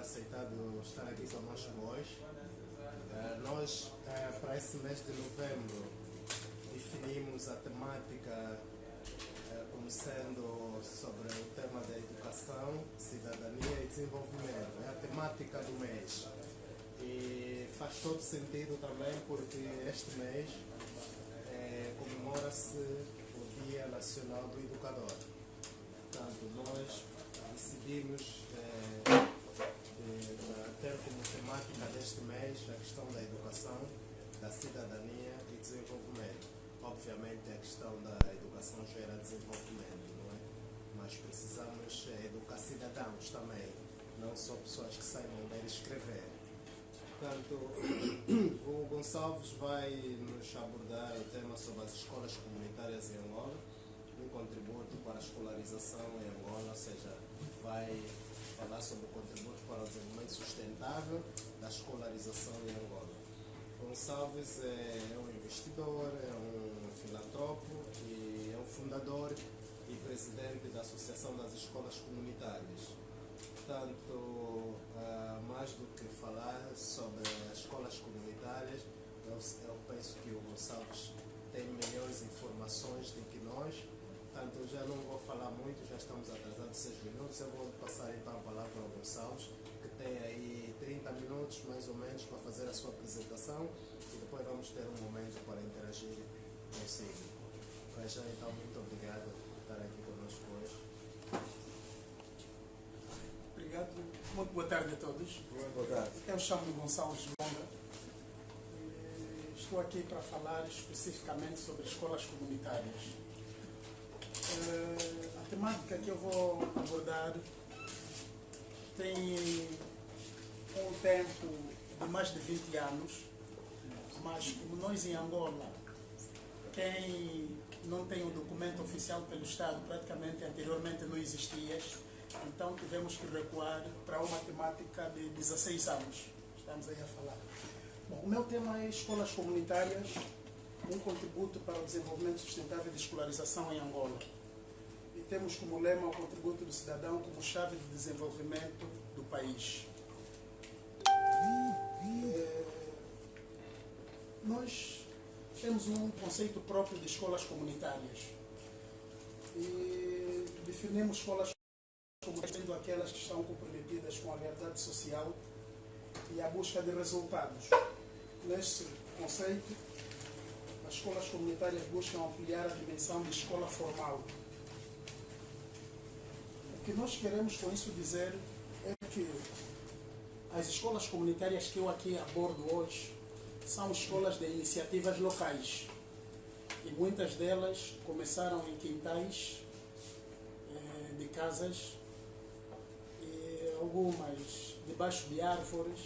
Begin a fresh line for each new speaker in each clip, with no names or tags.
aceitado estar aqui conosco hoje. Nós, para esse mês de novembro, definimos a temática como sendo sobre o tema da educação, cidadania e desenvolvimento. É a temática do mês. E faz todo sentido também porque este mês comemora-se o Dia Nacional do Educador. Portanto, nós decidimos ter como temática deste mês a questão da educação, da cidadania e desenvolvimento. Obviamente a questão da educação gera desenvolvimento, não é? Mas precisamos educar cidadãos também, não só pessoas que saibam ler e escrever. Portanto, o Gonçalves vai nos abordar o tema sobre as escolas comunitárias em Angola, um contributo para a escolarização em Angola, ou seja, vai falar sobre o contributo para o desenvolvimento sustentável da escolarização em Angola. Gonçalves é um investidor, é um filantropo e é um fundador e presidente da Associação das Escolas Comunitárias. Portanto, mais do que falar sobre as escolas comunitárias, eu penso que o Gonçalves tem melhores informações do que nós. Portanto, eu já não vou falar muito, já estamos atrasados 6 minutos. Eu vou passar então a palavra ao Gonçalves, que tem aí 30 minutos mais ou menos para fazer a sua apresentação e depois vamos ter um momento para interagir consigo. Mas já então, muito obrigado por estar aqui conosco hoje.
Obrigado. Muito boa tarde a todos.
Boa tarde.
Eu chamo-me Gonçalves Longa. Estou aqui para falar especificamente sobre escolas comunitárias. A temática que eu vou abordar tem um tempo de mais de 20 anos, mas como nós em Angola, quem não tem um documento oficial pelo Estado, praticamente anteriormente não existia, então tivemos que recuar para uma temática de 16 anos. Estamos aí a falar. Bom, o meu tema é escolas comunitárias, um contributo para o desenvolvimento sustentável de escolarização em Angola. E temos como lema o contributo do cidadão como chave de desenvolvimento do país. Nós temos um conceito próprio de escolas comunitárias. E definimos escolas como sendo aquelas que estão comprometidas com a verdade social e a busca de resultados. Neste conceito, as escolas comunitárias buscam ampliar a dimensão de escola formal. O que nós queremos com isso dizer é que as escolas comunitárias que eu aqui abordo hoje são escolas de iniciativas locais e muitas delas começaram em quintais de casas e algumas debaixo de árvores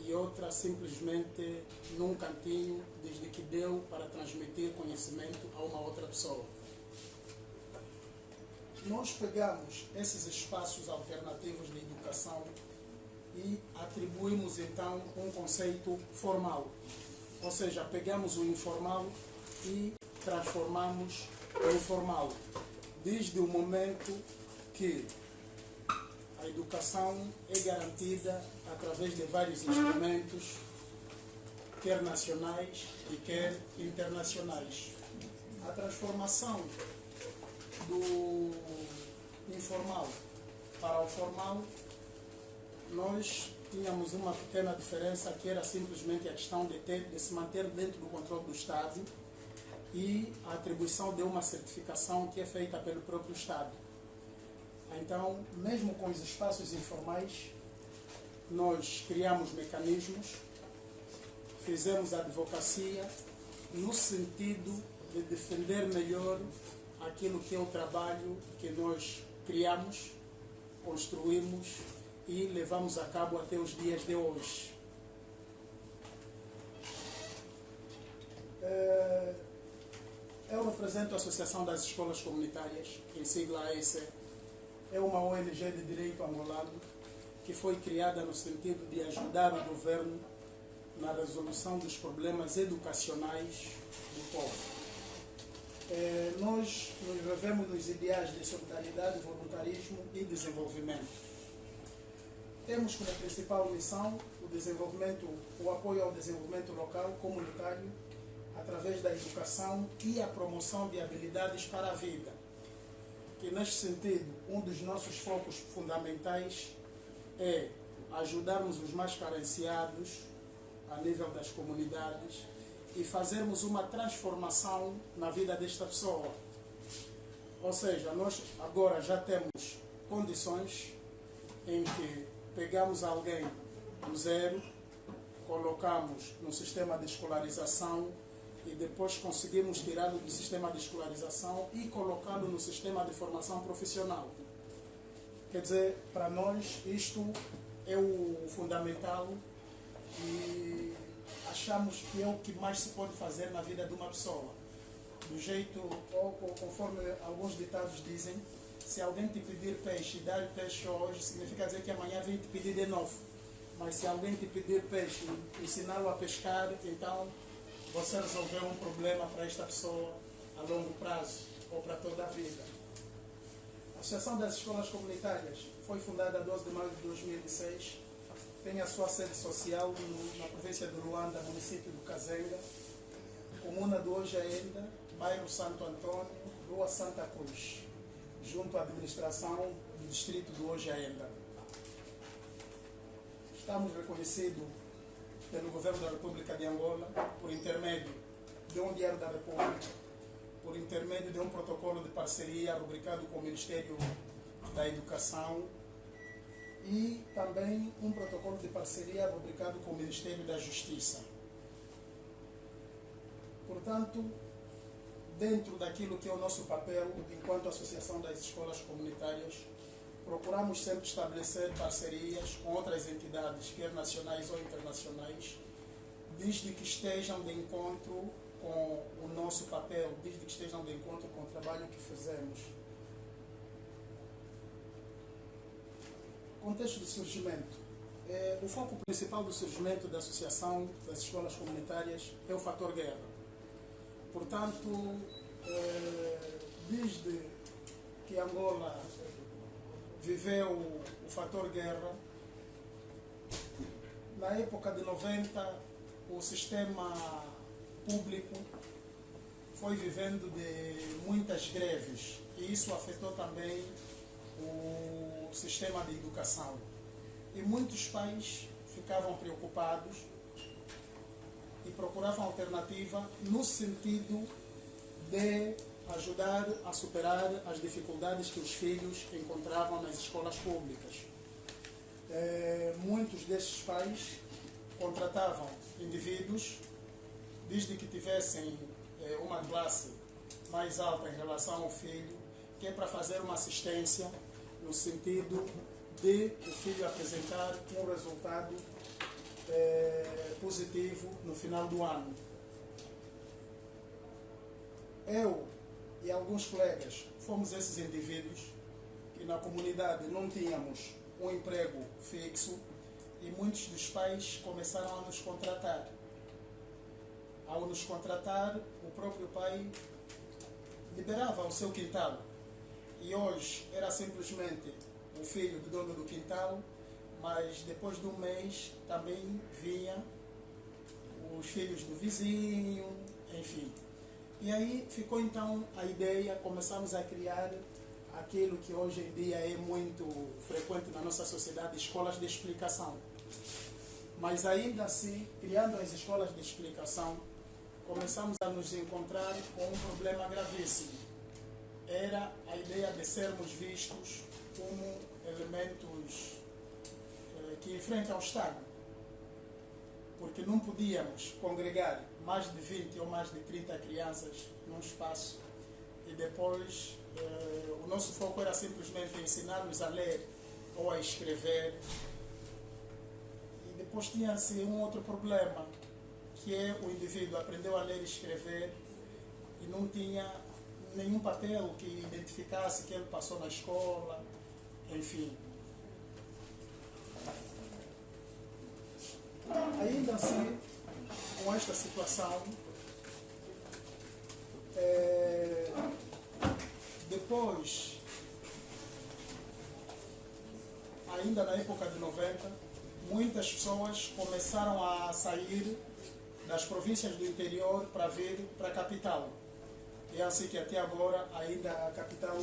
e outra simplesmente num cantinho, desde que deu para transmitir conhecimento a uma outra pessoa. Nós pegamos esses espaços alternativos de educação e atribuímos então um conceito formal. Ou seja, pegamos o informal e transformamos no formal. Desde o momento que a educação é garantida através de vários instrumentos, quer nacionais e quer internacionais. A transformação do informal para o formal, nós tínhamos uma pequena diferença que era simplesmente a questão de se manter dentro do controle do Estado e a atribuição de uma certificação que é feita pelo próprio Estado. Então, mesmo com os espaços informais, nós criamos mecanismos, fizemos advocacia no sentido de defender melhor aquilo que é o trabalho que nós criamos, construímos e levamos a cabo até os dias de hoje. Eu represento a Associação das Escolas Comunitárias, em sigla AEC. É uma ONG de direito angolano que foi criada no sentido de ajudar o governo na resolução dos problemas educacionais do povo. Nós nos revemos nos ideais de solidariedade, voluntarismo e desenvolvimento. temos como principal missão o apoio ao desenvolvimento local, comunitário, através da educação e a promoção de habilidades para a vida. Que, neste sentido, um dos nossos focos fundamentais é ajudarmos os mais carenciados a nível das comunidades e fazermos uma transformação na vida desta pessoa. Ou seja, nós agora já temos condições em que pegamos alguém do zero, colocamos no sistema de escolarização e depois conseguimos tirá-lo do sistema de escolarização e colocá-lo no sistema de formação profissional. Quer dizer, para nós isto é o fundamental e achamos que é o que mais se pode fazer na vida de uma pessoa. Do jeito, ou conforme alguns ditados dizem, se alguém te pedir peixe e dar peixe hoje, significa dizer que amanhã vem te pedir de novo. Mas se alguém te pedir peixe e ensiná-lo a pescar, então você resolveu um problema para esta pessoa a longo prazo ou para toda a vida. A Associação das Escolas Comunitárias foi fundada a 12 de maio de 2006, tem a sua sede social na província de Luanda, município do Kazenga, comuna do Ojaenda, bairro Santo Antônio, rua Santa Cruz, junto à administração do distrito do Ojaenda. Estamos reconhecidos pelo Governo da República de Angola por intermédio de um Diário da República, por intermédio de um protocolo de parceria rubricado com o Ministério da Educação e também um protocolo de parceria rubricado com o Ministério da Justiça. Portanto, dentro daquilo que é o nosso papel enquanto Associação das Escolas Comunitárias, procuramos sempre estabelecer parcerias com outras entidades, quer nacionais ou internacionais, desde que estejam de encontro com o nosso papel, desde que estejam de encontro com o trabalho que fazemos. Contexto de surgimento. O foco principal do surgimento da Associação das Escolas Comunitárias é o fator guerra. Portanto, desde que Angola viveu o fator guerra, na época de 90, o sistema público foi vivendo de muitas greves e isso afetou também o sistema de educação. E muitos pais ficavam preocupados e procuravam alternativa no sentido de ajudar a superar as dificuldades que os filhos encontravam nas escolas públicas. Muitos desses pais contratavam indivíduos, desde que tivessem uma classe mais alta em relação ao filho, que é para fazer uma assistência no sentido de o filho apresentar um resultado positivo no final do ano. Eu e alguns colegas fomos esses indivíduos que na comunidade não tínhamos um emprego fixo e muitos dos pais começaram a nos contratar. Ao nos contratar, o próprio pai liberava o seu quintal e hoje era simplesmente o filho do dono do quintal, mas depois de um mês também vinha os filhos do vizinho, enfim. E aí ficou então a ideia, começamos a criar aquilo que hoje em dia é muito frequente na nossa sociedade, escolas de explicação. Mas ainda assim, criando as escolas de explicação, começamos a nos encontrar com um problema gravíssimo. Era a ideia de sermos vistos como elementos que enfrentam o Estado. Porque não podíamos congregar mais de 20 ou mais de 30 crianças num espaço e depois o nosso foco era simplesmente ensinar-nos a ler ou a escrever. E depois tinha-se um outro problema, que é o indivíduo aprendeu a ler e escrever e não tinha nenhum papel que identificasse que ele passou na escola, enfim. Ainda assim, com esta situação, depois a ainda na época de 90, muitas pessoas começaram a sair das províncias do interior para vir para a capital. É assim que até agora ainda a capital,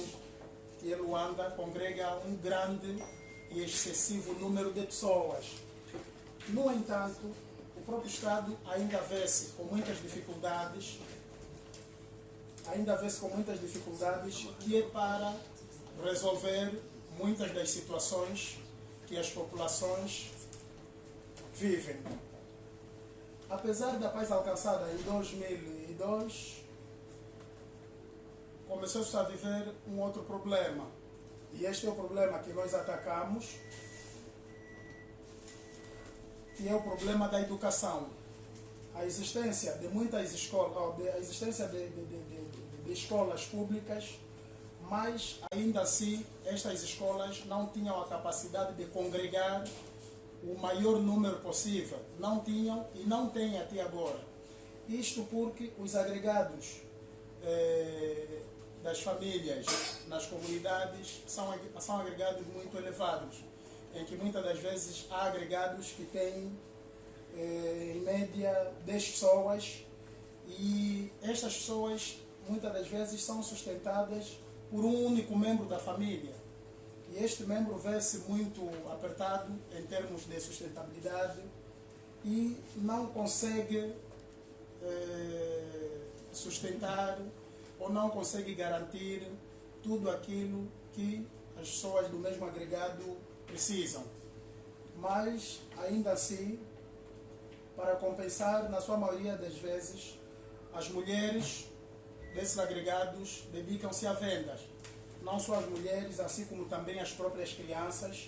que é Luanda, congrega um grande e excessivo número de pessoas. No entanto, o próprio Estado ainda vê-se com muitas dificuldades, que é para resolver muitas das situações que as populações vivem. Apesar da paz alcançada em 2002, começou-se a viver um outro problema. E este é o problema que nós atacamos, que é o problema da educação. A existência de muitas escolas, a existência de escolas públicas, mas ainda assim estas escolas não tinham a capacidade de congregar o maior número possível. Não tinham e não têm até agora. Isto porque os agregados das famílias nas comunidades são agregados muito elevados, em que muitas das vezes há agregados que têm em média 10 pessoas, e estas pessoas muitas das vezes são sustentadas por um único membro da família, e este membro vê-se muito apertado em termos de sustentabilidade e não consegue sustentar ou não consegue garantir tudo aquilo que as pessoas do mesmo agregado precisam. Mas, ainda assim, para compensar, na sua maioria das vezes, as mulheres desses agregados dedicam-se a vendas. Não só as mulheres, assim como também as próprias crianças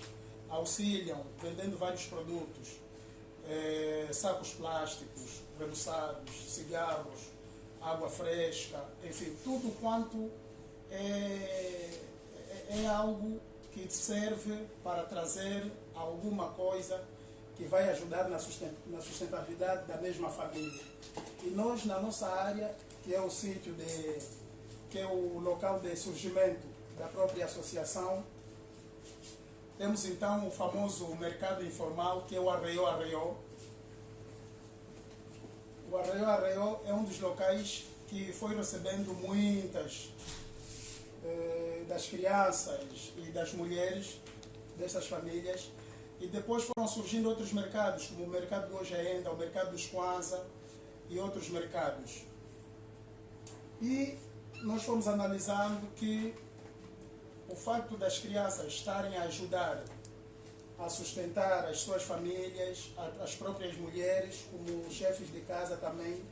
auxiliam vendendo vários produtos, sacos plásticos, rebuçados, cigarros, água fresca, enfim, tudo quanto é algo que serve para trazer alguma coisa que vai ajudar na sustentabilidade da mesma família. E nós, na nossa área, que é o sítio, que é o local de surgimento da própria associação, temos então o famoso mercado informal, que é o Arreio-Arreio. O Arreio-Arreio é um dos locais que foi recebendo muitas das crianças e das mulheres destas famílias, e depois foram surgindo outros mercados, como o mercado do Hoje Ainda, o mercado dos Kwanza e outros mercados. E nós fomos analisando que o facto das crianças estarem a ajudar a sustentar as suas famílias, as próprias mulheres, como chefes de casa também,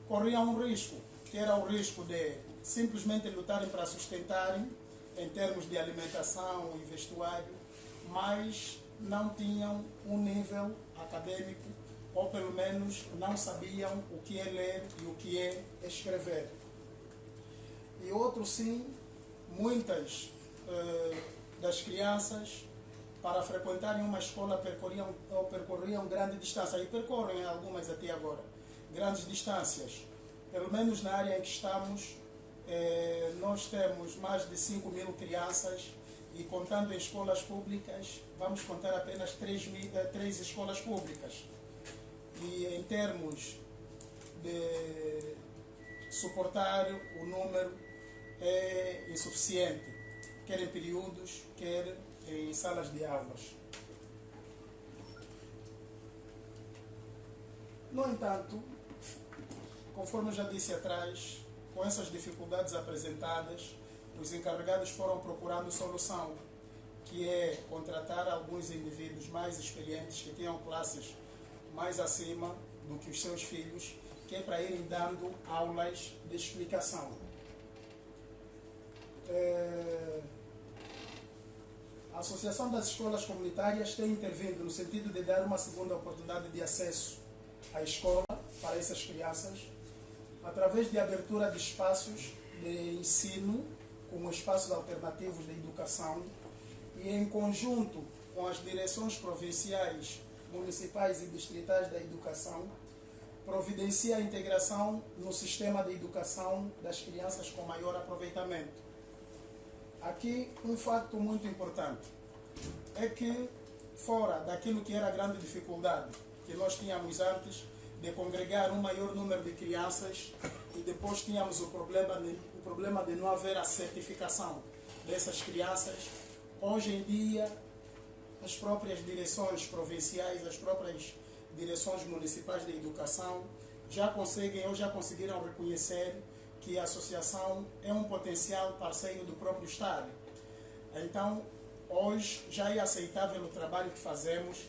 corriam um risco, que era o risco de simplesmente lutarem para sustentarem em termos de alimentação e vestuário, mas não tinham um nível acadêmico, ou pelo menos não sabiam o que é ler e o que é escrever. E outro sim, muitas das crianças, para frequentarem uma escola, percorriam grande distância, e percorrem algumas até agora, grandes distâncias. Pelo menos na área em que estamos, nós temos mais de 5.000 crianças, e contando em escolas públicas, vamos contar apenas 3 escolas públicas. E em termos de suportar o número, é insuficiente, quer em períodos, quer em salas de aulas. No entanto, conforme eu já disse atrás, com essas dificuldades apresentadas, os encarregados foram procurando solução, que é contratar alguns indivíduos mais experientes, que tenham classes mais acima do que os seus filhos, que é para irem dando aulas de explicação. A Associação das Escolas Comunitárias tem intervindo no sentido de dar uma segunda oportunidade de acesso à escola para essas crianças, através de abertura de espaços de ensino, como espaços alternativos de educação, e em conjunto com as direções provinciais, municipais e distritais da educação, providencia a integração no sistema de educação das crianças com maior aproveitamento. Aqui um fato muito importante. é que, fora daquilo que era a grande dificuldade que nós tínhamos antes, de congregar um maior número de crianças, e depois tínhamos o problema de não haver a certificação dessas crianças, hoje em dia as próprias direções provinciais, as próprias direções municipais de educação já conseguiram reconhecer que a associação é um potencial parceiro do próprio Estado. Então, hoje já é aceitável o trabalho que fazemos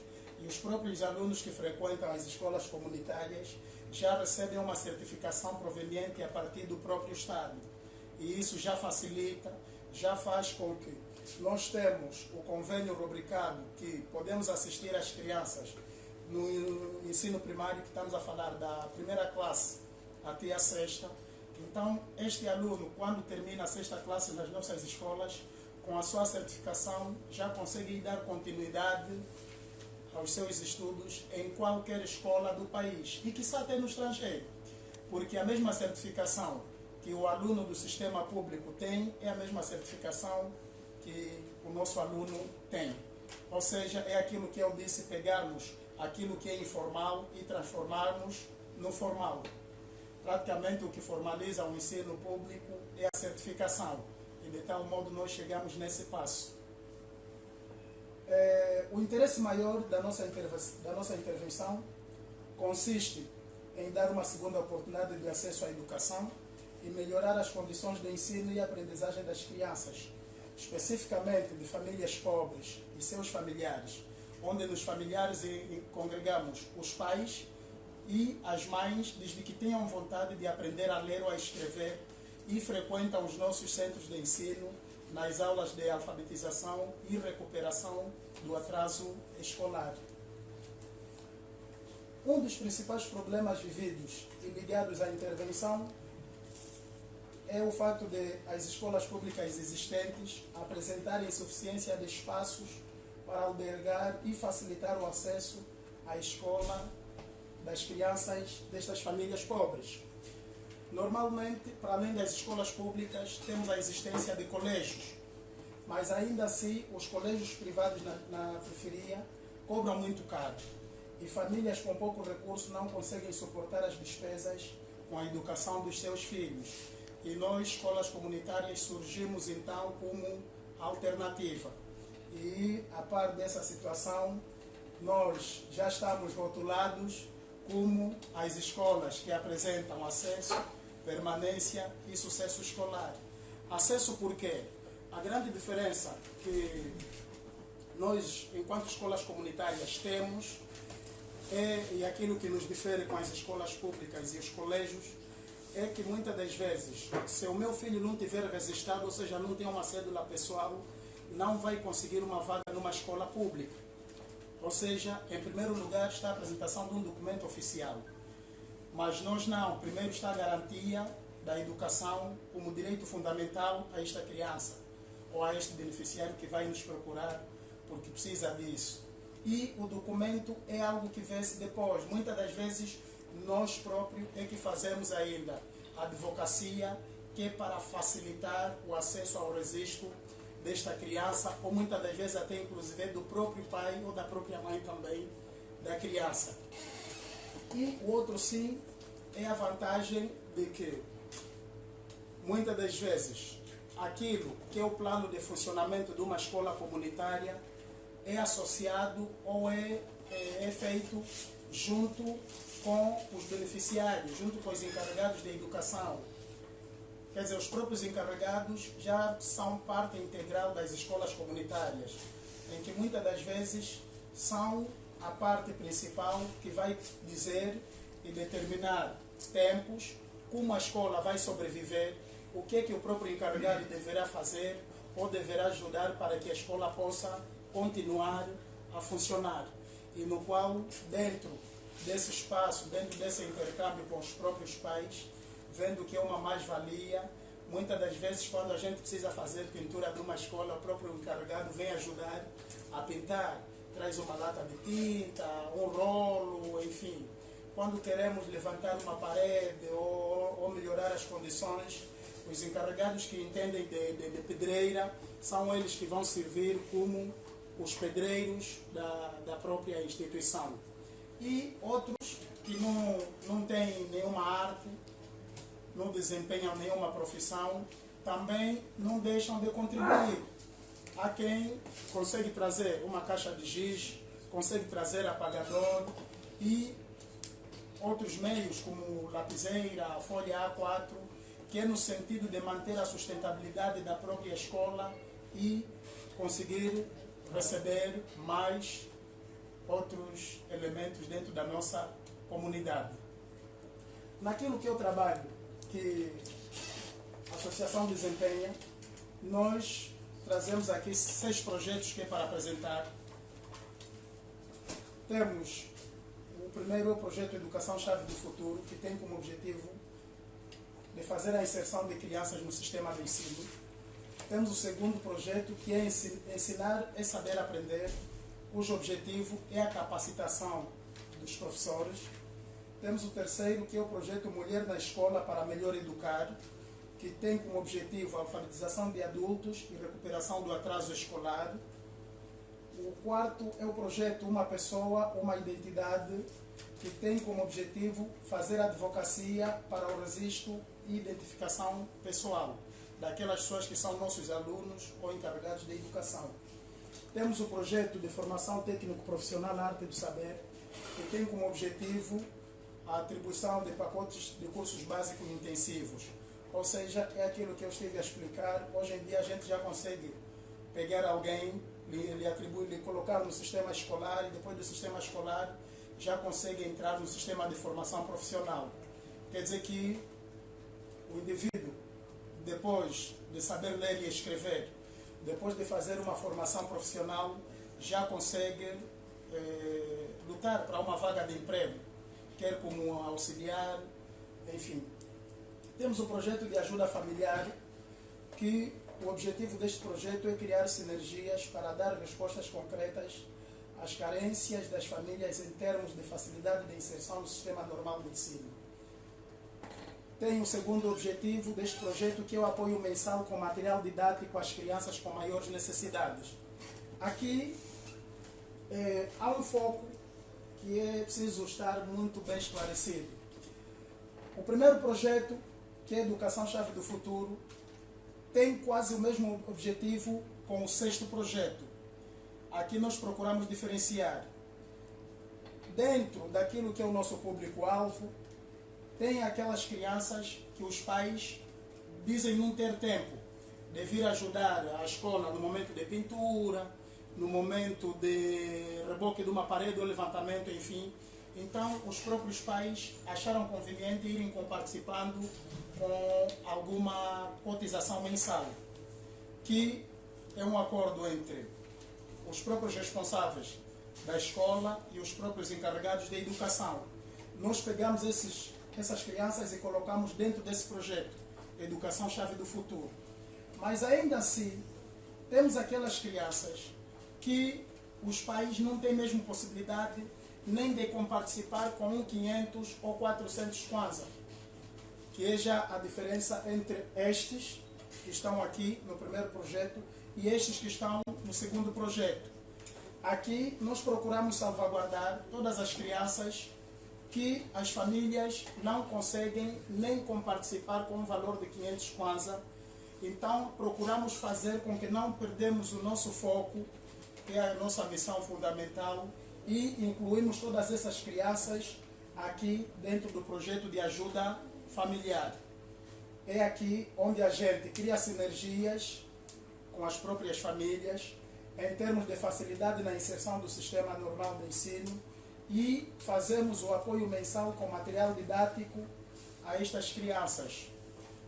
e os próprios alunos que frequentam as escolas comunitárias já recebem uma certificação proveniente a partir do próprio Estado. E isso já facilita, já faz com que nós temos o convênio rubricado que podemos assistir as crianças no ensino primário, que estamos a falar da primeira classe até a sexta. Então, este aluno, quando termina a sexta classe nas nossas escolas, com a sua certificação, já consegue dar continuidade aos seus estudos em qualquer escola do país e quiçá até no estrangeiro, porque a mesma certificação que o aluno do sistema público tem é a mesma certificação que o nosso aluno tem. Ou seja, é aquilo que eu disse, pegarmos aquilo que é informal e transformarmos no formal. Praticamente o que formaliza o ensino público é a certificação, e de tal modo nós chegamos nesse passo. O interesse maior da nossa intervenção consiste em dar uma segunda oportunidade de acesso à educação e melhorar as condições de ensino e aprendizagem das crianças, especificamente de famílias pobres e seus familiares, onde nos familiares congregamos os pais e as mães, desde que tenham vontade de aprender a ler ou a escrever, e frequentam os nossos centros de ensino nas aulas de alfabetização e recuperação do atraso escolar. Um dos principais problemas vividos e ligados à intervenção é o fato de as escolas públicas existentes apresentarem insuficiência de espaços para albergar e facilitar o acesso à escola das crianças destas famílias pobres. Normalmente, para além das escolas públicas, temos a existência de colégios, mas ainda assim os colégios privados na periferia cobram muito caro e famílias com pouco recurso não conseguem suportar as despesas com a educação dos seus filhos. E nós, escolas comunitárias, surgimos então como alternativa. E a par dessa situação, nós já estamos rotulados como as escolas que apresentam acesso, permanência e sucesso escolar. Acesso por quê? A grande diferença que nós, enquanto escolas comunitárias, temos e aquilo que nos difere com as escolas públicas e os colégios é que muitas das vezes, se o meu filho não tiver registrado, ou seja, não tem uma cédula pessoal, não vai conseguir uma vaga numa escola pública. Ou seja, em primeiro lugar está a apresentação de um documento oficial. Mas nós não. Primeiro está a garantia da educação como direito fundamental a esta criança ou a este beneficiário que vai nos procurar porque precisa disso. E o documento é algo que vê-se depois. Muitas das vezes nós próprios é que fazemos ainda a advocacia, que é para facilitar o acesso ao registro desta criança, ou muitas das vezes até inclusive do próprio pai ou da própria mãe também da criança. E o outro sim é a vantagem de que muitas das vezes aquilo que é o plano de funcionamento de uma escola comunitária é associado ou é feito junto com os beneficiários, junto com os encarregados de educação. Quer dizer, os próprios encarregados já são parte integral das escolas comunitárias, em que muitas das vezes são a parte principal que vai dizer e determinar tempos, como a escola vai sobreviver, o que é que o próprio encarregado deverá fazer ou deverá ajudar para que a escola possa continuar a funcionar. E no qual, dentro desse espaço, dentro desse intercâmbio com os próprios pais, vendo que é uma mais-valia, muitas das vezes quando a gente precisa fazer pintura de uma escola, o próprio encarregado vem ajudar a pintar, traz uma lata de tinta, um rolo, enfim. Quando queremos levantar uma parede ou melhorar as condições, os encarregados que entendem de pedreira são eles que vão servir como os pedreiros da própria instituição. E outros que não têm nenhuma arte, não desempenham nenhuma profissão, também não deixam de contribuir. Há quem consegue trazer uma caixa de giz, consegue trazer apagador e outros meios como lapiseira, folha A4, que é no sentido de manter a sustentabilidade da própria escola e conseguir receber mais outros elementos dentro da nossa comunidade. Naquilo que eu trabalho, que a Associação desempenha, nós trazemos aqui 6 projetos que é para apresentar. Temos o primeiro, é o projeto Educação Chave do Futuro, que tem como objetivo de fazer a inserção de crianças no sistema de ensino. Temos o segundo projeto, que é ensinar é saber aprender, cujo objetivo é a capacitação dos professores. Temos o terceiro, que é o projeto Mulher na Escola para Melhor Educar, que tem como objetivo a alfabetização de adultos e recuperação do atraso escolar. O quarto é o projeto Uma Pessoa, Uma Identidade, que tem como objetivo fazer advocacia para o registro e identificação pessoal daquelas pessoas que são nossos alunos ou encarregados de educação. Temos o projeto de formação técnico-profissional na arte do saber, que tem como objetivo a atribuição de pacotes de cursos básicos e intensivos. Ou seja, é aquilo que eu estive a explicar. Hoje em dia a gente já consegue pegar alguém, lhe atribuir, lhe colocar no sistema escolar e depois do sistema escolar já consegue entrar no sistema de formação profissional. Quer dizer que o indivíduo, depois de saber ler e escrever, depois de fazer uma formação profissional, já consegue lutar para uma vaga de emprego, quer como auxiliar, enfim. Temos o projeto de ajuda familiar, que o objetivo deste projeto é criar sinergias para dar respostas concretas às carências das famílias em termos de facilidade de inserção no sistema normal de ensino. Tem o segundo objetivo deste projeto, que é o apoio mensal com material didático às crianças com maiores necessidades. Aqui há um foco que é preciso estar muito bem esclarecido. O primeiro projeto, que é a Educação Chave do Futuro, tem quase o mesmo objetivo com o sexto projeto. Aqui nós procuramos diferenciar. Dentro daquilo que é o nosso público-alvo, tem aquelas crianças que os pais dizem não ter tempo de vir ajudar a escola no momento de pintura, no momento de reboque de uma parede ou levantamento, enfim. Então, os próprios pais acharam conveniente irem participando com alguma cotização mensal, que é um acordo entre os próprios responsáveis da escola e os próprios encarregados de educação. Nós pegamos essas crianças e colocamos dentro desse projeto, Educação Chave do Futuro. Mas ainda assim, temos aquelas crianças que os pais não têm mesmo possibilidade nem de participar com 500 ou 400 kwanza, que é já a diferença entre estes que estão aqui no primeiro projeto e estes que estão no segundo projeto. Aqui nós procuramos salvaguardar todas as crianças que as famílias não conseguem nem participar com um valor de 500 kwanza. Então procuramos fazer com que não perdemos o nosso foco, que é a nossa missão fundamental, e incluímos todas essas crianças aqui dentro do projeto de ajuda familiar. É aqui onde a gente cria sinergias com as próprias famílias em termos de facilidade na inserção do sistema normal de ensino e fazemos o apoio mensal com material didático a estas crianças.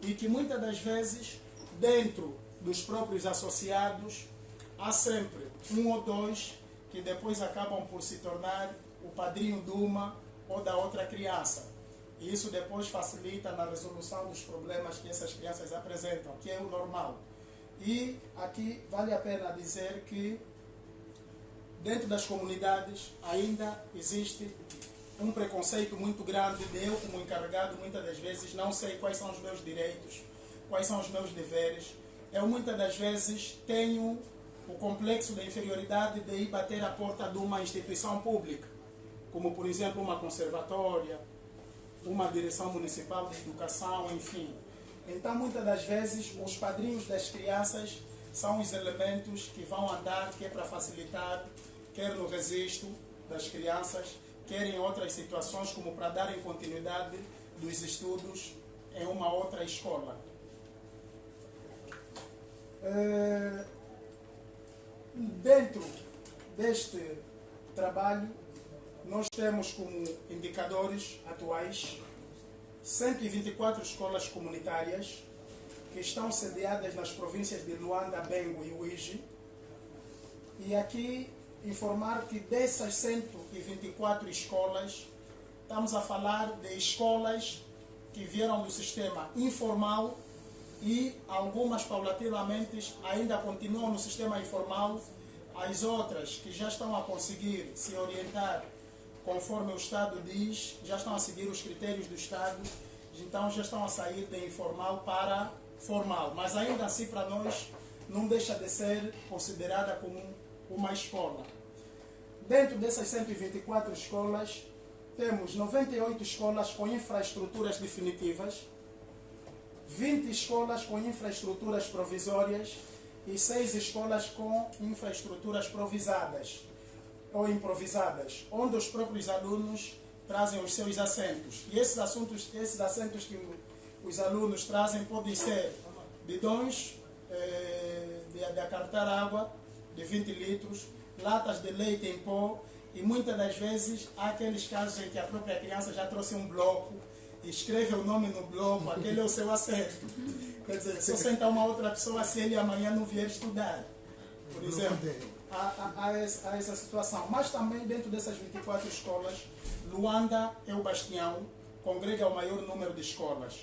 E que muitas das vezes, dentro dos próprios associados, há sempre um ou dois que depois acabam por se tornar o padrinho de uma ou da outra criança. E isso depois facilita na resolução dos problemas que essas crianças apresentam, que é o normal. E aqui vale a pena dizer que dentro das comunidades ainda existe um preconceito muito grande de eu, como encarregado, muitas das vezes não sei quais são os meus direitos, quais são os meus deveres. Eu muitas das vezes tenho o complexo da inferioridade de ir bater a porta de uma instituição pública, como por exemplo uma conservatória, uma direção municipal de educação, enfim. Então, muitas das vezes, os padrinhos das crianças são os elementos que vão andar, quer para facilitar, quer no registro das crianças, quer em outras situações, como para darem continuidade dos estudos em uma outra escola. Dentro deste trabalho, nós temos como indicadores atuais 124 escolas comunitárias que estão sediadas nas províncias de Luanda, Bengo e Uíge. E aqui informar que dessas 124 escolas, estamos a falar de escolas que vieram do sistema informal e algumas paulatinamente ainda continuam no sistema informal, as outras que já estão a conseguir se orientar conforme o Estado diz, já estão a seguir os critérios do Estado, então já estão a sair de informal para formal. Mas ainda assim, para nós, não deixa de ser considerada como uma escola. Dentro dessas 124 escolas, temos 98 escolas com infraestruturas definitivas, 20 escolas com infraestruturas provisórias e 6 escolas com infraestruturas provisadas ou improvisadas, onde os próprios alunos trazem os seus assentos. E esses assentos que os alunos trazem podem ser bidões de acartar água de 20 litros, latas de leite em pó, e muitas das vezes há aqueles casos em que a própria criança já trouxe um bloco, escreve o nome no bloco, aquele é o seu assento. Quer dizer, se eu sentar uma outra pessoa, se ele amanhã não vier estudar, por exemplo, há essa situação. Mas também dentro dessas 24 escolas, Luanda é o bastião, congrega o maior número de escolas.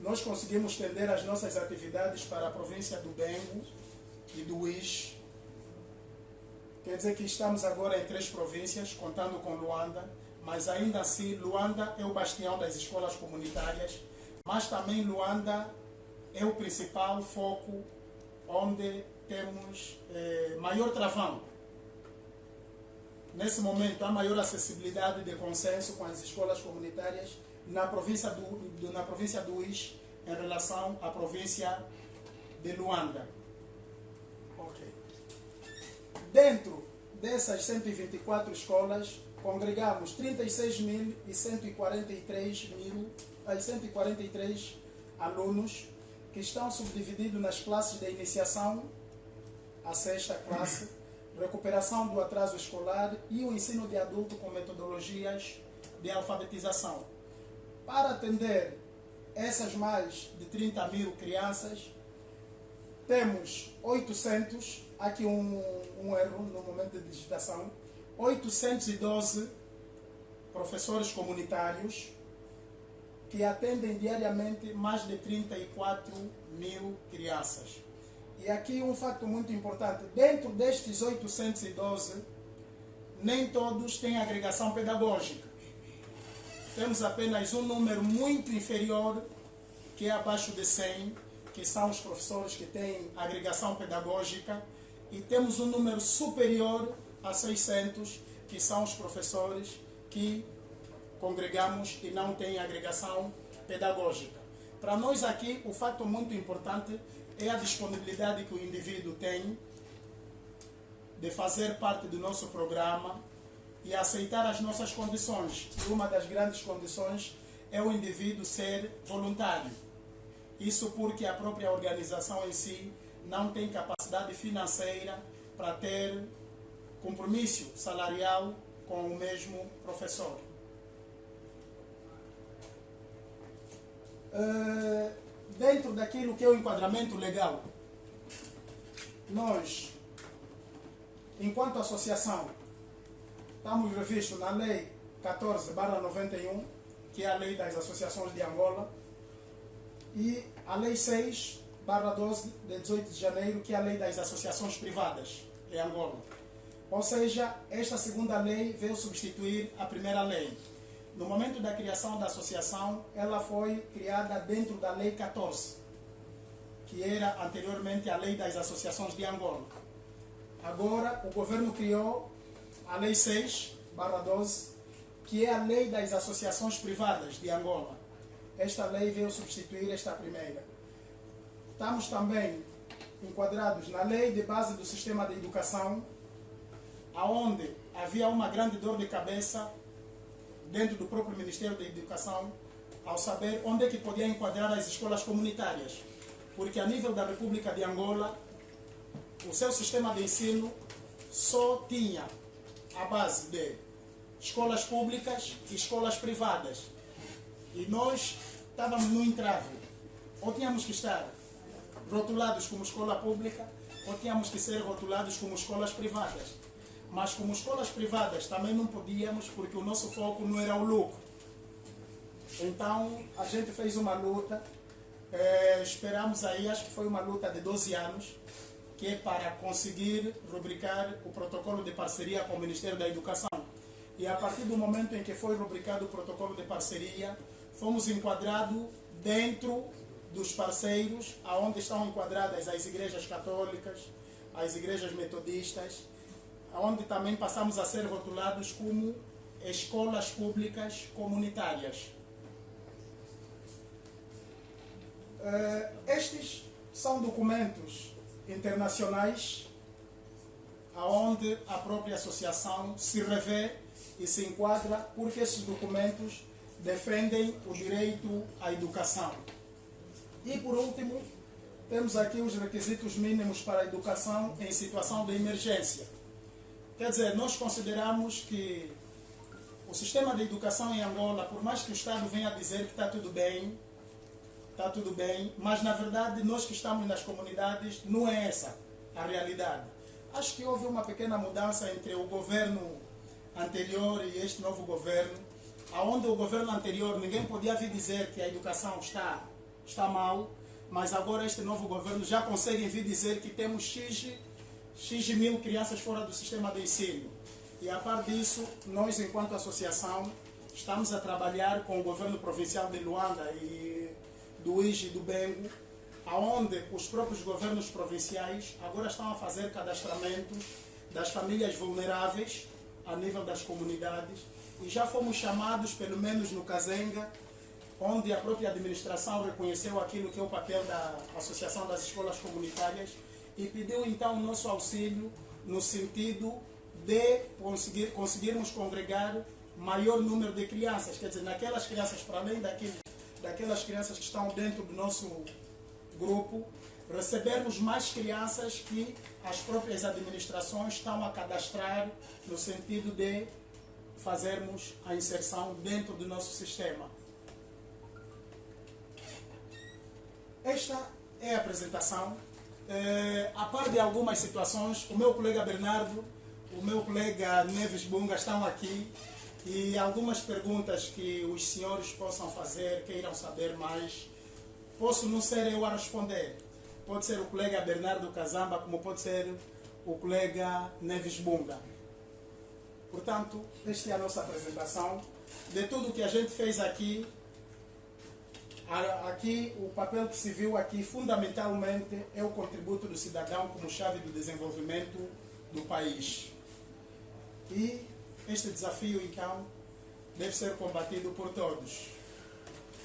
Nós conseguimos estender as nossas atividades para a província do Bengo e do Uíge. Quer dizer que estamos agora em 3 províncias, contando com Luanda, mas ainda assim Luanda é o bastião das escolas comunitárias, mas também Luanda é o principal foco onde temos maior travão. Nesse momento há maior acessibilidade de consenso com as escolas comunitárias na província do Uíge em relação à província de Luanda. Dentro dessas 124 escolas, congregamos 36.143 alunos que estão subdivididos nas classes de iniciação, a 6ª classe, recuperação do atraso escolar e o ensino de adulto com metodologias de alfabetização. Para atender essas mais de 30.000 crianças, temos 800, aqui um erro no momento de digitação, 812 professores comunitários que atendem diariamente mais de 34.000 crianças. E aqui um fato muito importante, dentro destes 812, nem todos têm agregação pedagógica. Temos apenas um número muito inferior, que é abaixo de 100, que são os professores que têm agregação pedagógica, e temos um número superior a 600, que são os professores que congregamos e não têm agregação pedagógica. Para nós aqui, o fato muito importante é a disponibilidade que o indivíduo tem de fazer parte do nosso programa e aceitar as nossas condições. E uma das grandes condições é o indivíduo ser voluntário. Isso porque a própria organização em si não tem capacidade financeira para ter compromisso salarial com o mesmo professor. Dentro daquilo que é o enquadramento legal, nós, enquanto associação, estamos revistos na Lei 14/91, que é a Lei das Associações de Angola, e a Lei 6/12, de 18 de janeiro, que é a Lei das Associações Privadas em Angola. Ou seja, esta segunda lei veio substituir a primeira lei. No momento da criação da associação, ela foi criada dentro da Lei 14, que era anteriormente a Lei das Associações de Angola. Agora, o governo criou a Lei 6/12, que é a lei das associações privadas de Angola. Esta lei veio substituir esta primeira. Estamos também enquadrados na lei de base do sistema de educação, onde havia uma grande dor de cabeça dentro do próprio Ministério da Educação, ao saber onde é que podia enquadrar as escolas comunitárias. Porque a nível da República de Angola, o seu sistema de ensino só tinha a base de escolas públicas e escolas privadas. E nós estávamos no entrave. Ou tínhamos que estar rotulados como escola pública, ou tínhamos que ser rotulados como escolas privadas. Mas como escolas privadas também não podíamos, porque o nosso foco não era o lucro. Então a gente fez uma luta, esperamos aí, acho que foi uma luta de 12 anos, que é para conseguir rubricar o protocolo de parceria com o Ministério da Educação. E a partir do momento em que foi rubricado o protocolo de parceria, fomos enquadrados dentro dos parceiros, onde estão enquadradas as igrejas católicas, as igrejas metodistas, onde também passamos a ser rotulados como escolas públicas comunitárias. Estes são documentos internacionais onde a própria associação se revê e se enquadra, porque esses documentos defendem o direito à educação. E por último, temos aqui os requisitos mínimos para a educação em situação de emergência. Quer dizer, nós consideramos que o sistema de educação em Angola, por mais que o Estado venha dizer que está tudo bem, mas na verdade nós que estamos nas comunidades não é essa a realidade. Acho que houve uma pequena mudança entre o governo anterior e este novo governo, onde o governo anterior ninguém podia vir dizer que a educação está mal, mas agora este novo governo já consegue vir dizer que temos X mil crianças fora do sistema de ensino. E a par disso, nós enquanto associação estamos a trabalhar com o governo provincial de Luanda e do IJE e do Bengo, onde os próprios governos provinciais agora estão a fazer cadastramentos das famílias vulneráveis a nível das comunidades, e já fomos chamados, pelo menos no Kazenga, onde a própria administração reconheceu aquilo que é o papel da Associação das Escolas Comunitárias e pediu então o nosso auxílio no sentido de conseguirmos congregar maior número de crianças, quer dizer, naquelas crianças, para além daquelas crianças que estão dentro do nosso grupo, recebermos mais crianças que as próprias administrações estão a cadastrar no sentido de fazermos a inserção dentro do nosso sistema. Esta é a apresentação. A par de algumas situações, o meu colega Bernardo, o meu colega Neves Bunga estão aqui, e algumas perguntas que os senhores possam fazer, queiram saber mais, posso não ser eu a responder. Pode ser o colega Bernardo Kazamba, como pode ser o colega Neves Bunga. Portanto, esta é a nossa apresentação. De tudo que a gente fez aqui, o papel que se viu aqui, fundamentalmente, é o contributo do cidadão como chave do desenvolvimento do país. E este desafio, então, deve ser combatido por todos.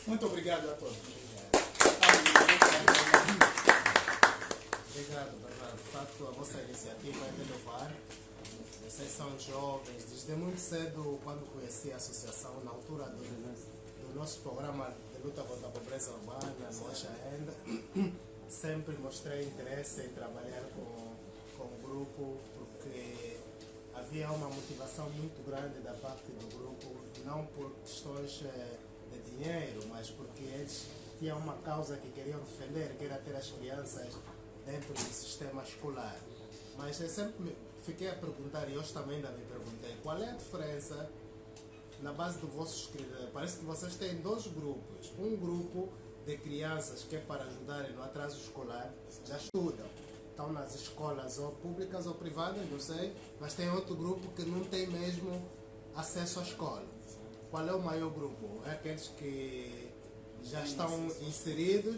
Muito obrigado a todos.
Obrigado, Bernardo. De facto, a vossa iniciativa é de louvar. Vocês são jovens. Desde muito cedo, quando conheci a associação, na altura do nosso programa de luta contra a pobreza urbana, no Oxa Ainda, sempre mostrei interesse em trabalhar com o grupo, porque havia uma motivação muito grande da parte do grupo, não por questões de dinheiro, mas porque eles tinham uma causa que queriam defender, que era ter as crianças dentro do sistema escolar. Mas eu sempre fiquei a perguntar, e hoje também ainda me perguntei, qual é a diferença na base do vosso escritório? Parece que vocês têm dois grupos. Um grupo de crianças que é para ajudarem no atraso escolar, já estudam, estão nas escolas ou públicas ou privadas, não sei, mas tem outro grupo que não tem mesmo acesso à escola. Qual é o maior grupo? É aqueles que já estão inseridos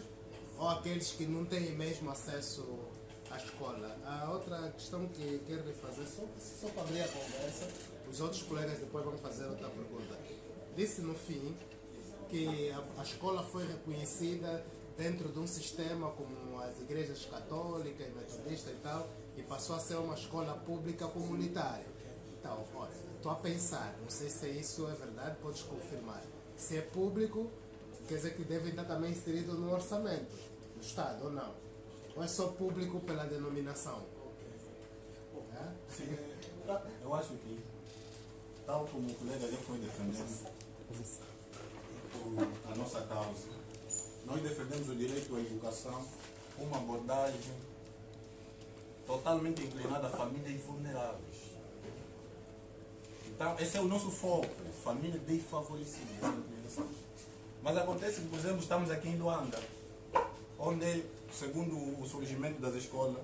ou aqueles que não têm mesmo acesso a escola. A outra questão que quero fazer, só para abrir a conversa, os outros colegas depois vão fazer outra pergunta. Disse no fim que a escola foi reconhecida dentro de um sistema como as igrejas católicas e metodistas e tal, e passou a ser uma escola pública comunitária. Então, olha, estou a pensar, não sei se isso é verdade, podes confirmar. Se é público, quer dizer que deve estar também inserido no orçamento do Estado, ou não? Ou é só público pela denominação? É?
Sim, eu acho que, tal como o colega já foi defendendo a nossa causa, nós defendemos o direito à educação com uma abordagem totalmente inclinada a famílias vulneráveis. Então, esse é o nosso foco, família desfavorecida. Mas acontece que, por exemplo, estamos aqui em Luanda, onde, segundo o surgimento das escolas,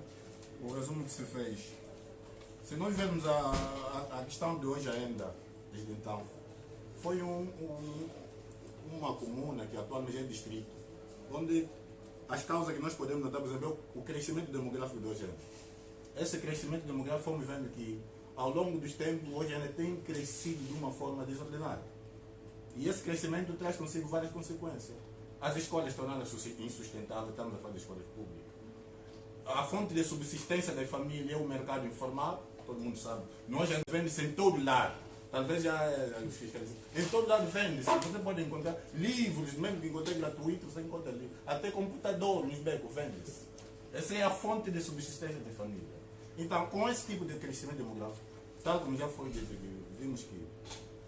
o resumo que se fez, se nós vermos a questão de hoje ainda, desde então, foi uma comuna que atualmente é distrito, onde as causas que nós podemos notar, por exemplo, é o crescimento demográfico de hoje ainda. Esse crescimento demográfico, fomos vendo que, ao longo dos tempos, hoje ainda tem crescido de uma forma desordenada. E esse crescimento traz consigo várias consequências. As escolas tornaram-se insustentáveis, estamos a falar de escolas públicas. A fonte de subsistência da família é o mercado informal, todo mundo sabe. Nós já vende-se em todo lado. Talvez já em todo lado vende-se. Você pode encontrar livros, mesmo que encontre gratuito, você encontra livros. Até computador nos becos vende-se. Essa é a fonte de subsistência da família. Então, com esse tipo de crescimento demográfico, tal como já foi dito, vimos que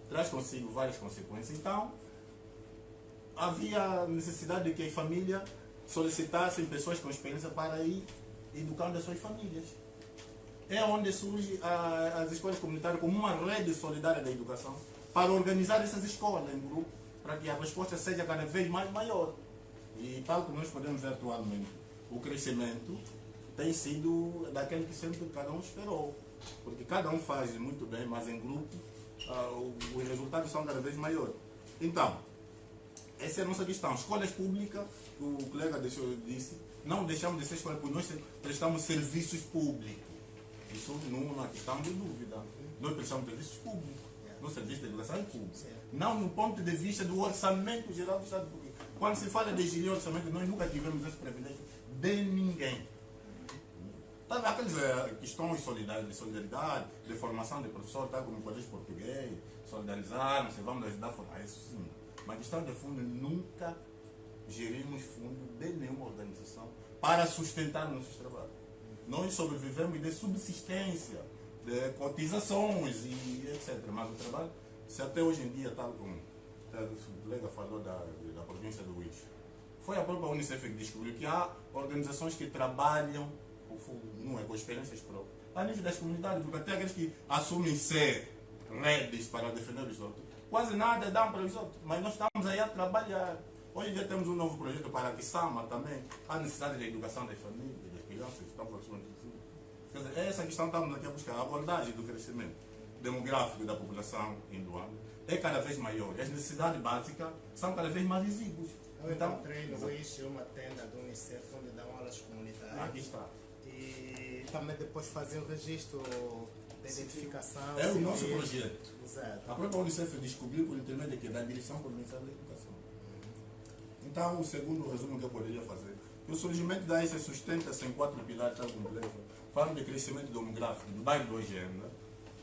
traz consigo várias consequências. Então, havia necessidade de que a família solicitassem pessoas com experiência para ir educando as suas famílias. É onde surge as escolas comunitárias como uma rede solidária da educação para organizar essas escolas em grupo, para que a resposta seja cada vez mais maior. E tal como nós podemos ver atualmente, o crescimento tem sido daquele que sempre cada um esperou. Porque cada um faz muito bem, mas em grupo os resultados são cada vez maiores. Então, essa é a nossa questão. Escolas públicas, o colega disse, não deixamos de ser escolas públicas, nós prestamos serviços públicos. Isso não há questão de dúvida. Nós prestamos serviços públicos. No serviço de educação é público. Não no ponto de vista do orçamento geral do Estado. Porque quando se fala de gerir orçamento, nós nunca tivemos esse privilégio de ninguém. Aquelas questões de solidariedade, de formação de professor, tal como o colégio português, solidarizaram-se, vamos ajudar a formar, isso sim. Mas questão de fundo, nunca gerimos fundo de nenhuma organização para sustentar nossos trabalhos. Nós sobrevivemos de subsistência, de cotizações e etc. Mas o trabalho, se até hoje em dia, tal como o colega falou da província do Uísque, foi a própria Unicef que descobriu que há organizações que trabalham não é com experiências próprias, a nível das comunidades, porque até aqueles que assumem ser redes para defender os outros, quase nada dão para os outros, mas nós estamos aí a trabalhar. Hoje em dia temos um novo projeto para a Kisama também, a necessidade da educação das famílias, das crianças, que estão próximas de tudo. Quer dizer, essa questão estamos aqui a buscar, a abordagem do crescimento demográfico da população em Luanda é cada vez maior, e as necessidades básicas são cada vez mais exíguas.
Eu encontrei no Uísque uma tenda do Unicef onde dão aulas comunitárias.
Aqui está.
E também depois fazer o registro de identificação.
É o nosso projeto.
Exato.
A própria Unicef descobriu por intermédio da Direção Provincial da Educação. Então, o segundo resumo que eu poderia fazer, que o surgimento da AISA sustenta-se em 4 pilares tão complexos. Fala de crescimento demográfico do bairro do Agenda,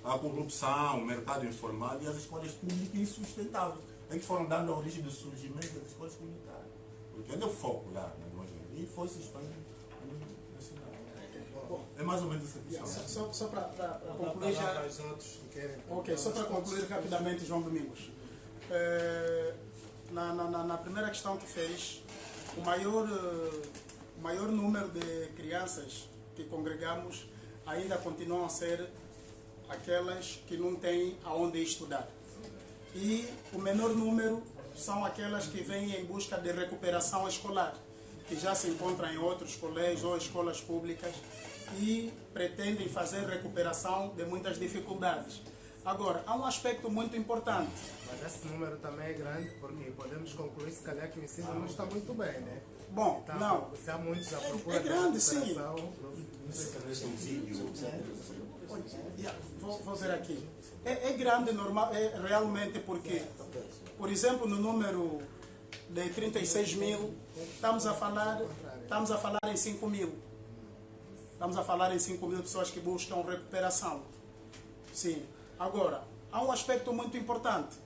a corrupção, o mercado informal e as escolas públicas insustentáveis. É que foram dando a origem do surgimento das escolas comunitárias. Porque ele é o foco lá na Agenda e foi se expandindo. É mais ou menos essa questão.
Só para concluir já. Ok, só para concluir rapidamente, João Domingos. Na primeira questão que fez, o maior número de crianças que congregamos ainda continuam a ser aquelas que não têm aonde estudar. E o menor número são aquelas que vêm em busca de recuperação escolar, que já se encontram em outros colégios ou escolas públicas e pretendem fazer recuperação de muitas dificuldades. Agora, há um aspecto muito importante.
Mas esse número também é grande, porque podemos concluir, se calhar, que o ensino não está muito bem, né?
Bom,
Então,
não.
se há muitos à procura
É grande,
de
sim.
recuperação,
Vou ver aqui. É grande normal, é realmente porque, por exemplo, no número de 36 mil, estamos a falar em 5 mil. Estamos a falar em 5 mil pessoas que buscam recuperação. Sim. Agora, há um aspecto muito importante.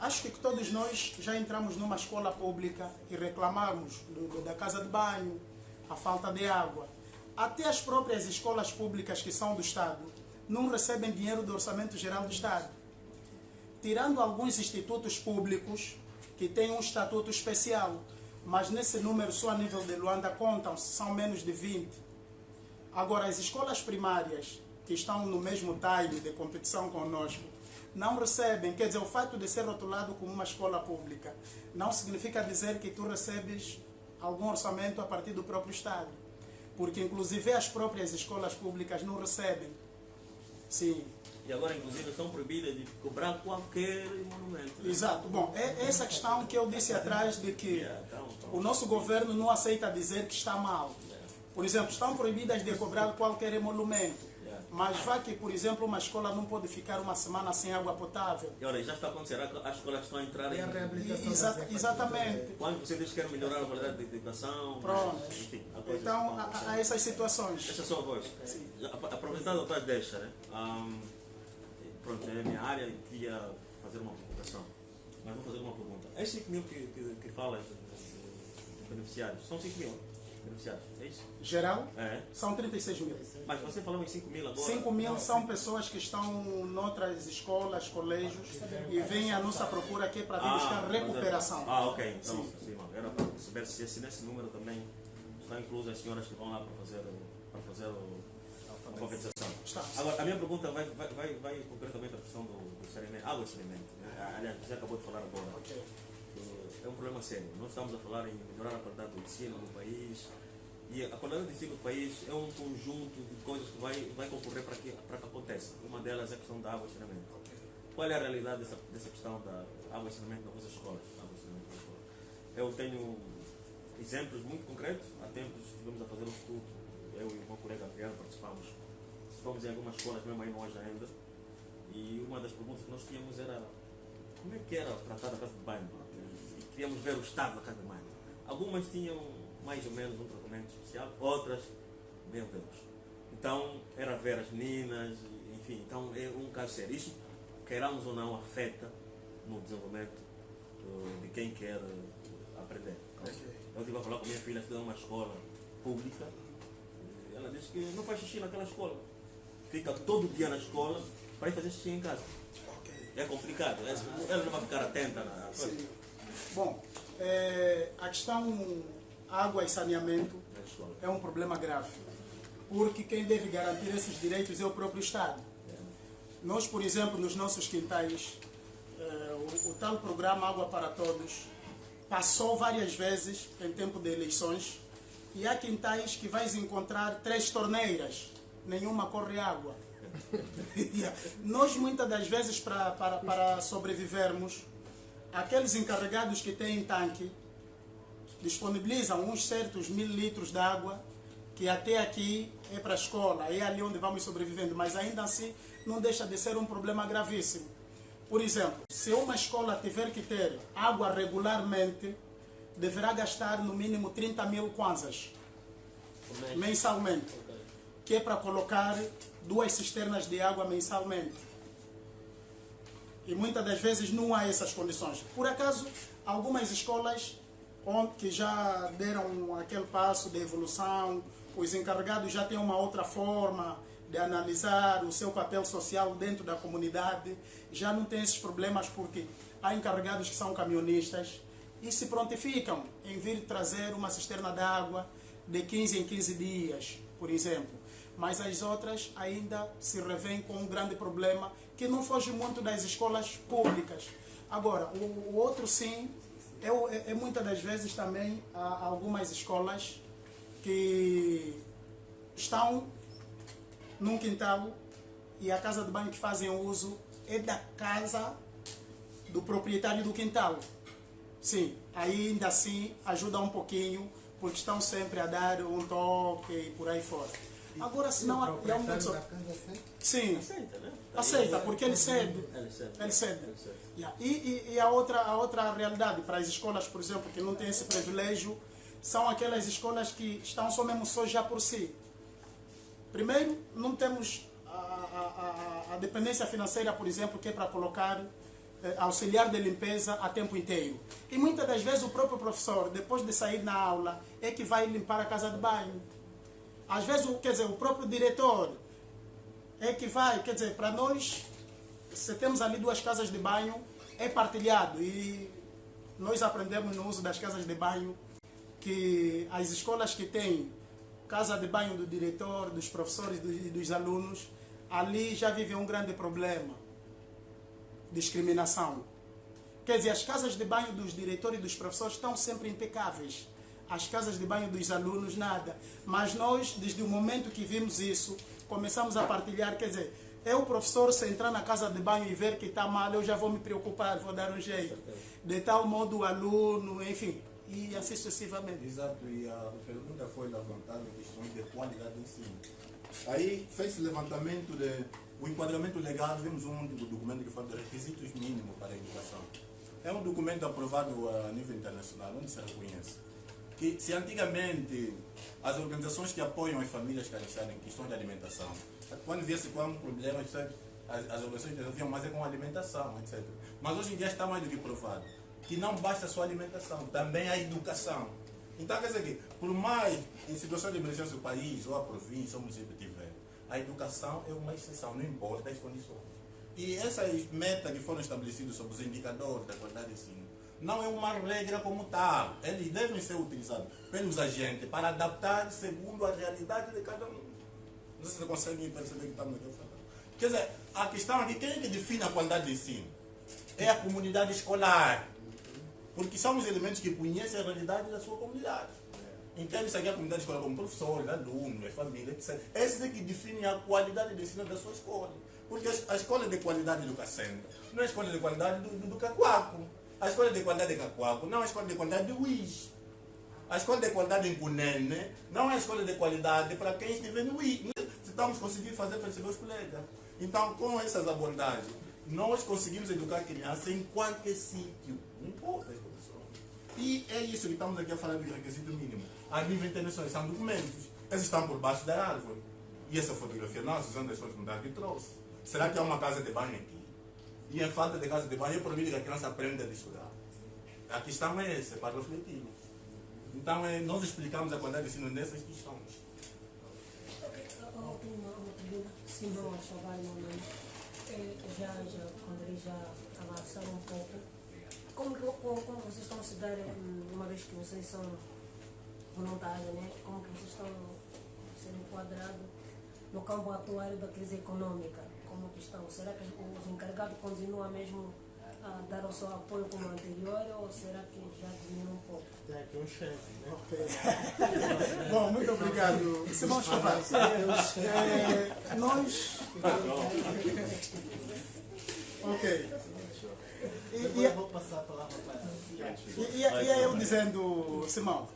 Acho que todos nós já entramos numa escola pública e reclamamos da casa de banho, a falta de água. Até as próprias escolas públicas que são do Estado não recebem dinheiro do Orçamento Geral do Estado. Tirando alguns institutos públicos que têm um estatuto especial, mas nesse número só a nível de Luanda contam, são menos de 20. Agora, as escolas primárias que estão no mesmo time de competição conosco, não recebem. Quer dizer, o fato de ser rotulado como uma escola pública não significa dizer que tu recebes algum orçamento a partir do próprio Estado. Porque, inclusive, as próprias escolas públicas não recebem. Sim.
E agora, inclusive, estão proibidas de cobrar qualquer monumento. Né?
Exato. Bom, é essa questão que eu disse atrás de que o nosso governo não aceita dizer que está mal. Por exemplo, estão proibidas de cobrar qualquer emolumento. Mas vai que, por exemplo, uma escola não pode ficar uma semana sem água potável.
E olha, já está acontecendo, as escolas estão a entrar
e a
em...
reabilitação.
Exatamente.
Quando você diz que quer melhorar a qualidade de educação...
Pronto.
Enfim, há coisas
Então,
que estão-
há essas situações.
Deixa só a voz. Aproveitando a tua deixa, né? Pronto, é a minha área e queria fazer uma provocação. Mas vou fazer uma pergunta. É 5 mil que falas de beneficiários? São 5 mil beneficiários, é isso?
Geral,
É.
são 36 mil.
Mas você falou em 5 mil agora?
5 mil são pessoas que estão noutras escolas, colégios e vêm à nossa procura aqui para vir buscar recuperação.
Ok. Então, sim, mano. Era para saber se nesse número também estão inclusas as senhoras que vão lá para fazer a compensação.
Está.
Agora, a minha pergunta vai concretamente à questão do saneamento, água e saneamento. Né? Aliás, você acabou de falar agora.
Ok.
É um problema sério. Nós estamos a falar em melhorar a qualidade do ensino no país. E a qualidade do ensino do país é um conjunto de coisas que vai concorrer para que aconteça. Uma delas é a questão da água e saneamento. Qual é a realidade dessa questão da água e saneamento nas vossas escolas? Eu tenho exemplos muito concretos. Há tempos estivemos a fazer um estudo, eu e o meu colega Adriano participamos em algumas escolas, mesmo aí no Hoje ainda, e uma das perguntas que nós tínhamos era como é que era tratada a casa de banho? E queríamos ver o estado da casa de banho. Algumas tinham mais ou menos um tratamento especial, outras, meu Deus. Então, era ver as meninas, enfim, então é um caso sério. Isso, queiramos ou não, afeta no desenvolvimento de quem quer aprender. Né? Eu estive a falar com minha filha, estudando numa escola pública, e ela disse que não faz xixi naquela escola. Fica todo dia na escola para ir fazer xixi em casa. É complicado, ela não vai ficar atenta na coisa.
Bom, a questão água e saneamento
Na escola.
é um problema grave, porque quem deve garantir esses direitos é o próprio Estado. Nós, por exemplo, nos nossos quintais, o tal programa Água para Todos passou várias vezes em tempo de eleições e há quintais que vais encontrar 3 torneiras, nenhuma corre água. Nós, muitas das vezes, para sobrevivermos, aqueles encarregados que têm tanque disponibilizam uns certos 1000 litros de água, que até aqui é para a escola, é ali onde vamos sobrevivendo, mas ainda assim não deixa de ser um problema gravíssimo. Por exemplo, se uma escola tiver que ter água regularmente, deverá gastar no mínimo 30 mil kwanzas mensalmente, que é para colocar 2 cisternas de água mensalmente. E muitas das vezes não há essas condições. Por acaso, algumas escolas que já deram aquele passo de evolução, os encarregados já têm uma outra forma de analisar o seu papel social dentro da comunidade, já não tem esses problemas porque há encarregados que são camionistas e se prontificam em vir trazer uma cisterna de água de 15 em 15 dias, por exemplo. Mas as outras ainda se revêem com um grande problema que não foge muito das escolas públicas. Agora, o outro sim, muitas das vezes também há algumas escolas que estão num quintal e a casa de banho que fazem uso é da casa do proprietário do quintal. Sim, aí ainda assim ajuda um pouquinho, porque estão sempre a dar um toque e por aí fora. Agora, se não há um
da casa aceita?
sim,
Aceita, né?
aceita, porque ele cede.
Ele cede.
Yeah. E a outra realidade para as escolas, por exemplo, que não têm esse privilégio, são aquelas escolas que estão só mesmo só já por si. Primeiro, não temos a dependência financeira, por exemplo, que é para colocar auxiliar de limpeza a tempo inteiro. E muitas das vezes o próprio professor, depois de sair na aula, é que vai limpar a casa de banho. Às vezes, quer dizer, o próprio diretor é que vai, quer dizer, para nós, se temos ali 2 casas de banho, é partilhado. E nós aprendemos no uso das casas de banho que as escolas que têm casa de banho do diretor, dos professores e dos alunos, ali já vive um grande problema. Discriminação. Quer dizer, as casas de banho dos diretores e dos professores estão sempre impecáveis. As casas de banho dos alunos, nada. Mas nós, desde o momento que vimos isso, começamos a partilhar, quer dizer, eu, professor, se entrar na casa de banho e ver que está mal, eu já vou me preocupar, vou dar um jeito. De tal modo o aluno, enfim, e assim sucessivamente.
Exato, e a pergunta foi levantada em questões de qualidade do ensino. Aí fez-se levantamento o enquadramento legal, vimos um documento que fala de requisitos mínimos para a educação. É um documento aprovado a nível internacional, onde se reconhece que se antigamente as organizações que apoiam as famílias carenciadas em questões de alimentação, quando viesse com um problema, as organizações resolviam mais é com alimentação, etc. Mas hoje em dia está mais do que provado que não basta só a alimentação, também a educação. Então quer dizer que, por mais em situação de emergência do país, ou a província, ou o município tiver, a educação é uma exceção, não importa as condições. E essas metas que foram estabelecidas sobre os indicadores da qualidade de ensino, não é uma regra como tal. Eles devem ser utilizados pelos agentes para adaptar segundo a realidade de cada um. Não sei se você consegue perceber o que estamos aqui falando. Quer dizer, a questão aqui, quem é que define a qualidade de ensino? É a comunidade escolar. Porque são os elementos que conhecem a realidade da sua comunidade. Então, isso aqui é a comunidade escolar como professores, alunos, família, etc. Esses é que definem a qualidade de ensino da sua escola. Porque a escola de qualidade do Cacenda não é a escola de qualidade do Cacoaco. A escola de qualidade de Cacoaco não é a escola de qualidade de Uís. A escola de qualidade em Cunene não é a escola de qualidade para quem estiver no Uís. Estamos conseguindo fazer perceber os colegas. Então, com essas abordagens, nós conseguimos educar a criança em qualquer sítio. Não importa as condições. E é isso que estamos aqui a falar do requisito mínimo. A nível internacional, são documentos. Eles estão por baixo da árvore. E essa fotografia nossa, usando as suas que trouxe. Será que há uma casa de banho aqui? E em falta de casa de banho, é proibido que a criança aprenda a estudar. A questão é essa, para refletir. Então, nós explicamos a qualidade de ensino nessas questões.
Uma pergunta, se não achar quando eles já avançaram um pouco, como vocês estão a se dar, uma vez que vocês são voluntários, né? Como que vocês estão a ser enquadrados no campo atual da crise econômica? Como que estão? Será que os encarregados continuam mesmo a dar o seu apoio como anterior ou será que já diminuiu um pouco?
Tem aqui um chefe, né?
Ok. Bom, muito obrigado. Simão Escobar. Nós... Ok.
Eu vou passar a palavra para
E aí eu dizendo, Simão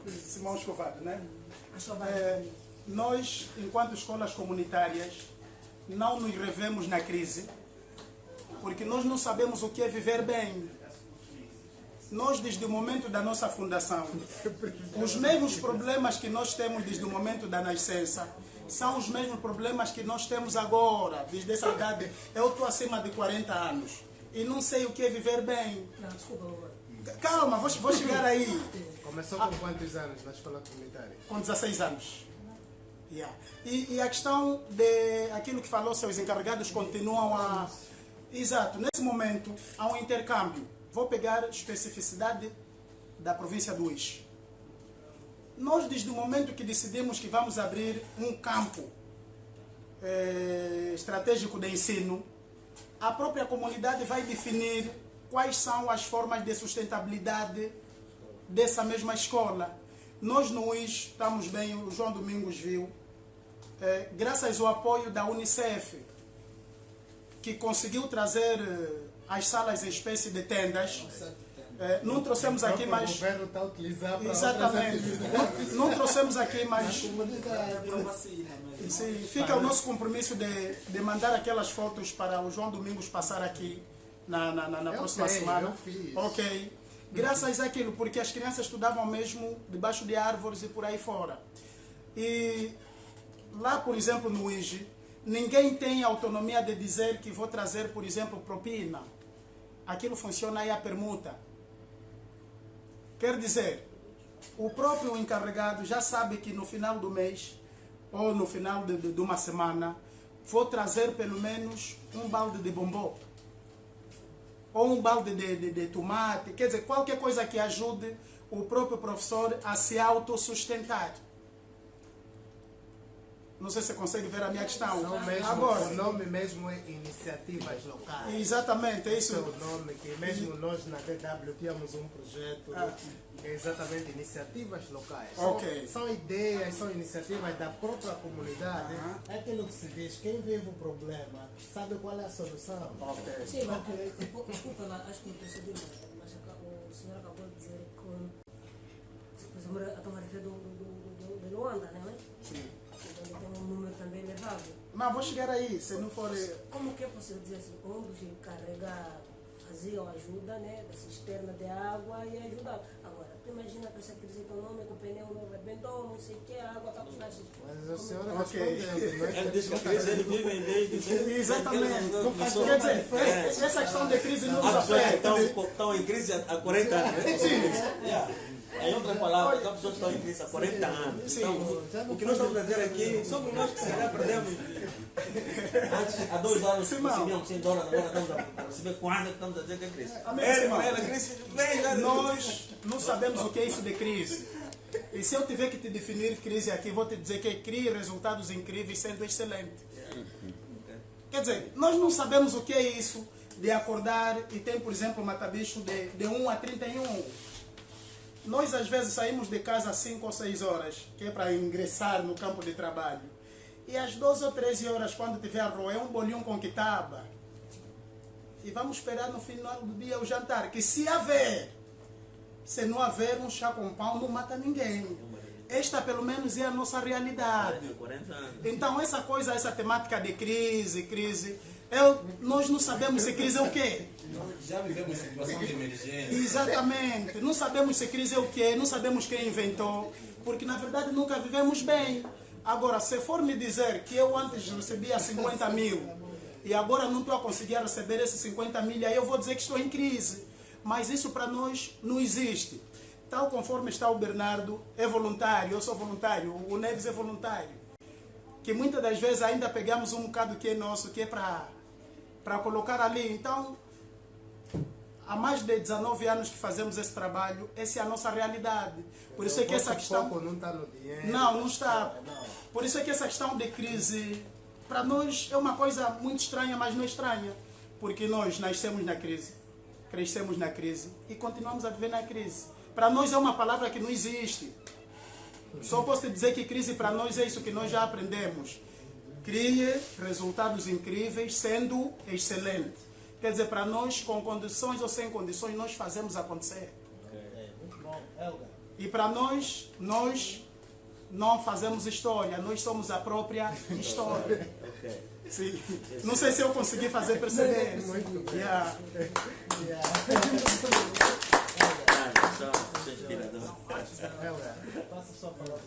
Escobar, né? Nós, enquanto escolas comunitárias, não nos revemos na crise, porque nós não sabemos o que é viver bem. Nós, desde o momento da nossa fundação, os mesmos problemas que nós temos desde o momento da nascença, são os mesmos problemas que nós temos agora, desde essa idade. Eu estou acima de 40 anos e não sei o que é viver bem.
Não, desculpa,
Calma, vou chegar aí.
Começou com quantos anos na escola comunitária?
Com 16 anos. Yeah. E a questão de aquilo que falou, seus encarregados continuam a... Exato, nesse momento há um intercâmbio. Vou pegar especificidade da província do Uís. Nós, desde o momento que decidimos que vamos abrir um campo estratégico de ensino, a própria comunidade vai definir quais são as formas de sustentabilidade dessa mesma escola. Nós no Uís estamos bem, o João Domingos viu, graças ao apoio da Unicef, que conseguiu trazer as salas em espécie de tendas. Não trouxemos aqui
O
mais.
governo está a utilizar para
Exatamente. Não trouxemos aqui mais. Sim, fica o nosso compromisso de mandar aquelas fotos para o João Domingos passar aqui na próxima semana.
Eu fiz.
Ok. Graças àquilo, porque as crianças estudavam mesmo debaixo de árvores e por aí fora. E lá, por exemplo, no INGE, ninguém tem autonomia de dizer que vou trazer, por exemplo, propina. Aquilo funciona aí a permuta. Quer dizer, o próprio encarregado já sabe que no final do mês, ou no final de uma semana, vou trazer pelo menos um balde de bombom. Ou um balde de tomate. Quer dizer, qualquer coisa que ajude o próprio professor a se autossustentar. Não sei se você consegue ver a minha questão.
O nome mesmo é Iniciativas Locais.
Exatamente, é isso.
Esse é o nome que mesmo nós na DW tínhamos um projeto que é exatamente Iniciativas Locais.
Ok.
São ideias, são iniciativas da própria comunidade. É aquilo que se diz, quem vive o problema sabe qual é a solução.
Ok.
Sim, mas desculpa lá, acho que me percebi, mas o senhor acabou de dizer que por exemplo, a tomar de Luanda, não é?
Sim.
Então tem um número também elevado.
Mas vou chegar aí, se não for...
Como que é possível dizer assim, onde os encarregados faziam ajuda, né, da cisterna de água e ajudavam? Agora, tu imagina que essa crise econômica, o pneu não rebentou, não sei o que, a água está com as...
Mas a senhora
Ok.
respondeu, não é?
Ele diz que a crise ele vive em desde...
Exatamente. Quer dizer, essa questão de crise não nos
Há pessoas que
afeta.
estão em crise há 40 anos. Em outras palavras, há pessoas que estão em crise há 40 anos. Então, o que nós estamos a dizer aqui, somos nós que se calhar perdemos. Antes, há 2 anos, recebíamos $100, agora estamos a receber quando estamos a dizer que é crise. A crise vem já.
Nós não sabemos o que é isso de crise. E se eu tiver que te definir crise aqui, vou te dizer que cria resultados incríveis sendo excelente. Quer dizer, nós não sabemos o que é isso de acordar e tem, por exemplo, matabicho de 1 a 31. Nós às vezes saímos de casa às 5 ou 6 horas, que é para ingressar no campo de trabalho. E às 12 ou 13 horas, quando tiver a roer um bolinho com quitaba. E vamos esperar no final do dia o jantar, que se haver, se não haver um chá com pão, não mata ninguém. Esta pelo menos é a nossa realidade.
40 anos.
Então essa coisa, essa temática de crise, nós não sabemos se crise é o quê.
Já vivemos situação de emergência.
Exatamente. Não sabemos se crise é o quê, não sabemos quem inventou, porque na verdade nunca vivemos bem. Agora, se for me dizer que eu antes recebia 50 mil e agora não estou a conseguir receber esses 50 mil, aí eu vou dizer que estou em crise. Mas isso para nós não existe. Tal conforme está o Bernardo, é voluntário, eu sou voluntário, o Neves é voluntário. Que muitas das vezes ainda pegamos um bocado que é nosso, que é para colocar ali. Então, há mais de 19 anos que fazemos esse trabalho, essa é a nossa realidade. Por isso é que essa questão...
não está no dinheiro.
Não está. Por isso é que essa questão de crise, para nós é uma coisa muito estranha, mas não estranha. Porque nós nascemos na crise, crescemos na crise e continuamos a viver na crise. Para nós é uma palavra que não existe. Só posso te dizer que crise para nós é isso que nós já aprendemos. Crie resultados incríveis sendo excelente. Quer dizer, para nós, com condições ou sem condições, nós fazemos acontecer.
Muito bom. Helga.
E para nós não fazemos história, nós somos a própria história. Sim. Não sei se eu consegui fazer perceber.
Muito bem.
Yeah.
Helga, passa só para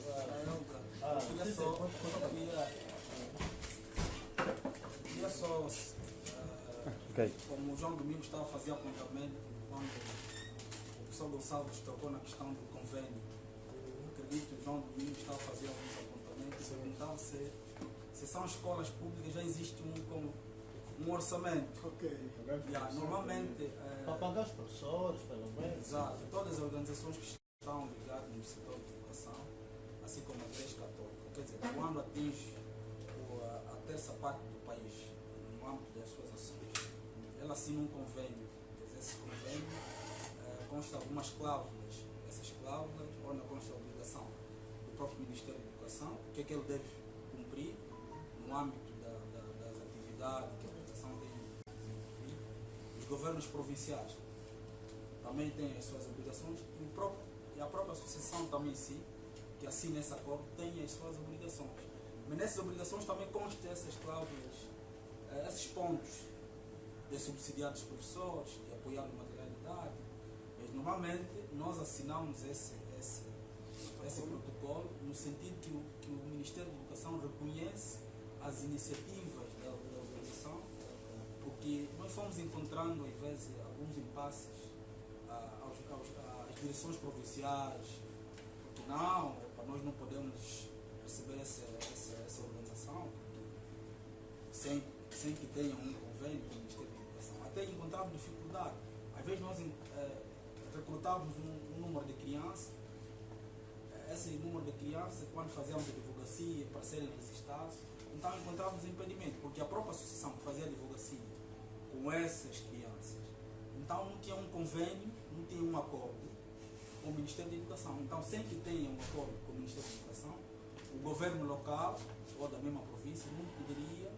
queria só, como o João Domingos estava a fazer apontamento, quando o professor Gonçalves tocou na questão do convênio, acredito que o João Domingos estava a fazer alguns apontamentos, perguntava se são escolas públicas, já existe um orçamento. Normalmente,
para pagar os professores, pelo menos.
Exato, todas as organizações que estão ligadas no setor de educação, assim como a Igreja Católica, quer dizer, quando atinge a terça parte do país, no âmbito das suas ações, ela assina um convênio. Esse convênio consta algumas cláusulas. Essas cláusulas, onde consta a obrigação do próprio Ministério da Educação, o que é que ele deve cumprir no âmbito das atividades que a organização tem governos provinciais também têm as suas obrigações e a própria associação também em si, que assina esse acordo, tem as suas obrigações. Mas nessas obrigações também constam essas cláusulas, esses pontos de subsidiar os professores, de apoiar a materialidade. Mas normalmente nós assinamos esse protocolo no sentido que o Ministério da Educação reconhece as iniciativas da organização, porque nós fomos encontrando às vezes alguns impasses às direções provinciais, porque não, nós não podemos receber essa organização sem que tenha um convênio com o Ministério da Educação. Até encontramos dificuldade. Às vezes nós recrutávamos um número de crianças, esse número de crianças, quando fazíamos a advocacia para serem registrados, então encontrávamos impedimento, porque a própria associação que fazia a advocacia com essas crianças, então não tinha um convênio, não tinha um acordo com o Ministério da Educação. Então, sem que tenha um acordo com o Ministério da Educação, o governo local ou da mesma província não poderia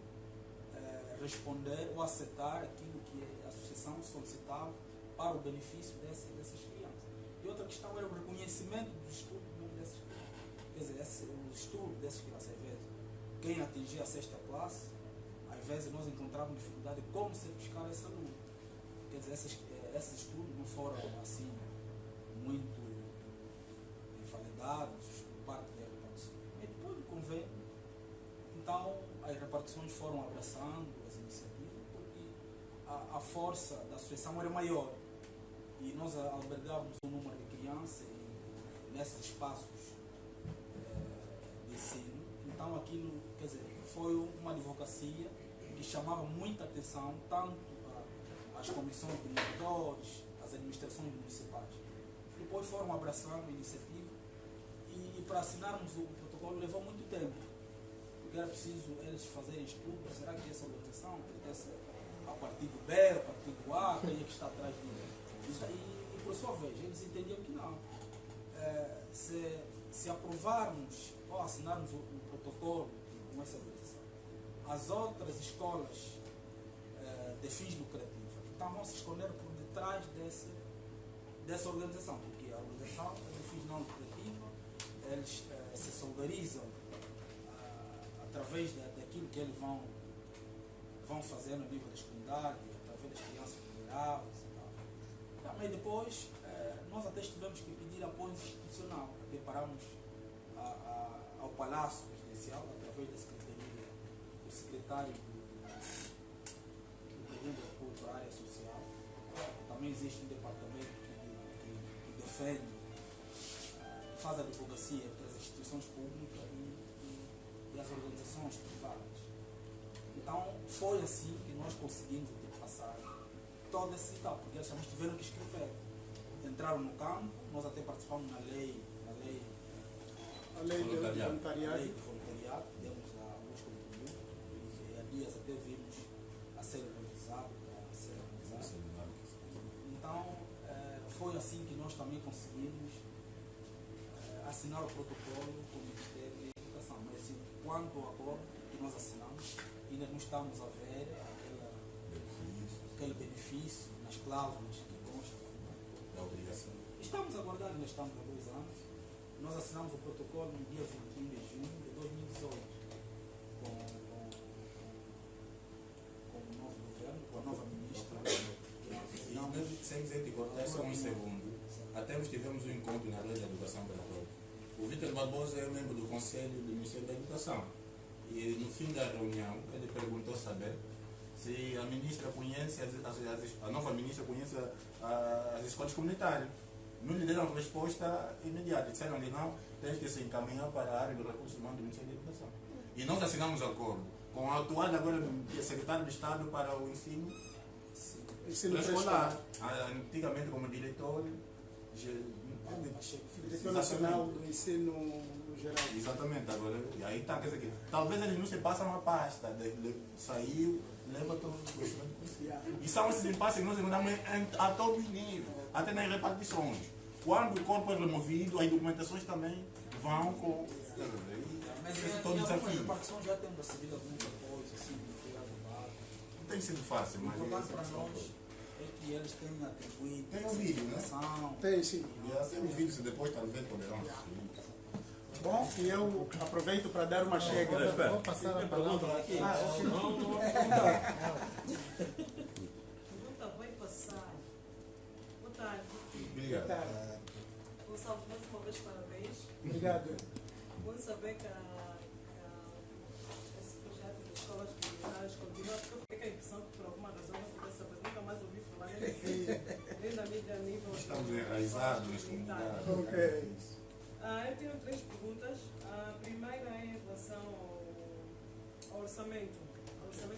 responder ou aceitar aquilo que a associação solicitava para o benefício dessas crianças. E outra questão era o reconhecimento dos estudos dessas crianças. Quer dizer, o estudo dessas crianças, às vezes, quem atingia a 6ª classe, às vezes nós encontrávamos dificuldade de como certificar esse aluno. Quer dizer, esses estudos não foram assim muito invalidados por parte da repartição. Mas depois do convênio, então as repartições foram abraçando as iniciativas, porque a força da associação era maior e nós albergávamos um número de crianças nesses espaços de ensino. Então aquilo, quer dizer, foi uma advocacia que chamava muita atenção, tanto às comissões de monitores, às administrações municipais. Depois foram abraçando a iniciativa e para assinarmos o protocolo levou muito tempo, porque era preciso eles fazerem estudo. Será que essa organização pertence a partido B, a partido A, quem é que está atrás disso? E por sua vez, eles entendiam que não. Se aprovarmos ou assinarmos o protocolo com essa organização, as outras escolas de fins lucrativos então vão se esconder por detrás dessa organização, porque a organização é de fins não lucrativos, eles se solidarizam através daquilo que eles vão fazer no nível das comunidades, através das crianças vulneráveis e tal. Também depois, nós até tivemos que pedir apoio institucional, até paramos ao Palácio Presidencial, através da Secretaria, do secretário do período de apoio para a área social. Também existe um departamento que defende, que faz a advocacia entre as instituições públicas e as organizações privadas. Então, foi assim que nós conseguimos passar toda essa etapa, porque eles também tiveram que escrever. Entraram no campo, nós até participamos na lei
a lei de voluntariado,
demos alguns contributos e há dias até vimos a ser revisado, Então, foi assim que nós também conseguimos assinar o protocolo com o Ministério da Educação. Mas assim, quanto ao acordo que nós assinamos, ainda não estamos a ver aquele benefício nas cláusulas que constam da obrigação. Estamos a aguardar, ainda estamos há 2 anos. Nós assinamos o protocolo no dia 21 de junho de 2018 com o novo governo, com a nova ministra.
Sem dizer de cortar só um segundo, até nós tivemos um encontro na Lei da Educação para Todos. O Vítor Barbosa é membro do Conselho do Ministério da Educação e no fim da reunião ele perguntou saber se a ministra conhece, a nova ministra conhece as escolas comunitárias. Não lhe deram resposta imediata, disseram-lhe não, tens que se encaminhar para a área do recurso humano do Ministério da Educação. E nós assinamos o acordo com a atual agora secretário de Estado para o ensino escolar, antigamente como diretor
nacional do ensino geral.
Exatamente, agora, e aí está, quer dizer que talvez eles não se passam uma pasta, saiu, leva todo o conhecimento consigo. E são esses impasses que nós encontramos a todos os níveis, até nas repartições. Quando o corpo é removido, as documentações também vão com.
Mas
esse todo desafio.
repartições já temos recebido alguns apoios, assim, do base.
Não tem sido fácil,
O
mas.
importante para nós é que eles têm atribuído
Tem o vídeo, né?
educação.
Tem sim.
Tem um vídeo, se depois talvez poderão assistir.
Bom, e eu aproveito para dar uma chega.
Vou passar a palavra aqui.
Pergunta vai passar. Boa tarde.
Obrigado.
Tá.
Gonçalo, mais uma vez parabéns.
Obrigado.
Bom saber que esse projeto das escolas comunitárias continua, porque eu fiquei com a impressão que por alguma razão não podia saber, nunca mais ouvi falar nem da mídia a nível
Estamos enraizados nas comunidades.
Ok.
Eu tenho 3 perguntas. A primeira é em relação ao orçamento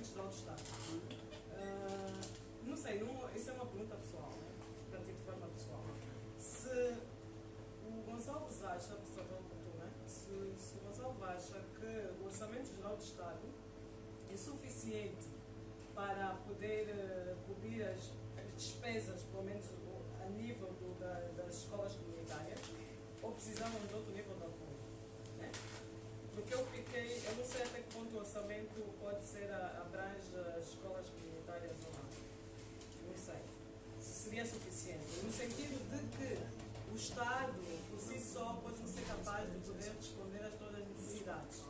geral do Estado. Não sei, isso é uma pergunta pessoal, né? Para ti de forma pessoal. Se o Gonçalves acha, observador da cultura, se o Gonçalves acha que o orçamento geral do Estado é suficiente para poder cobrir as despesas, pelo menos a nível das escolas comunitárias, ou precisamos de outro nível de apoio, né? Porque eu não sei até que ponto o orçamento pode ser, abrange as escolas comunitárias ou não. Não sei. Se seria suficiente. No sentido de que o Estado, por si só, pode não ser capaz de poder responder a todas as necessidades.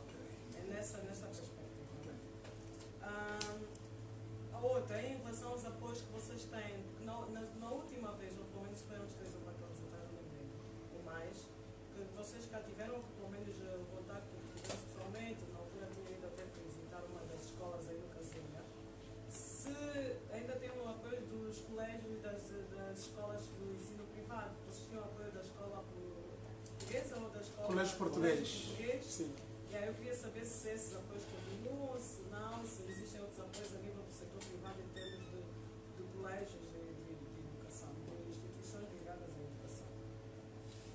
É nessa perspectiva. A outra, em relação aos apoios que vocês têm, na última vez, ou pelo menos foram uns 3 ou 4 anos atrás, não lembro, ou mais, que vocês cá tiveram, pelo menos, o contacto pessoalmente, na altura tinha ido até visitar uma das escolas aí no Casinha. Se ainda tem o apoio dos colégios e das escolas do ensino privado, vocês têm o apoio da escola portuguesa ou da escola...
Colégio português.
português?
Sim.
E aí eu queria saber se esses apoios continuam, se não, se existem outros apoios a nível do setor privado em termos de colégios de educação, de instituições ligadas à educação.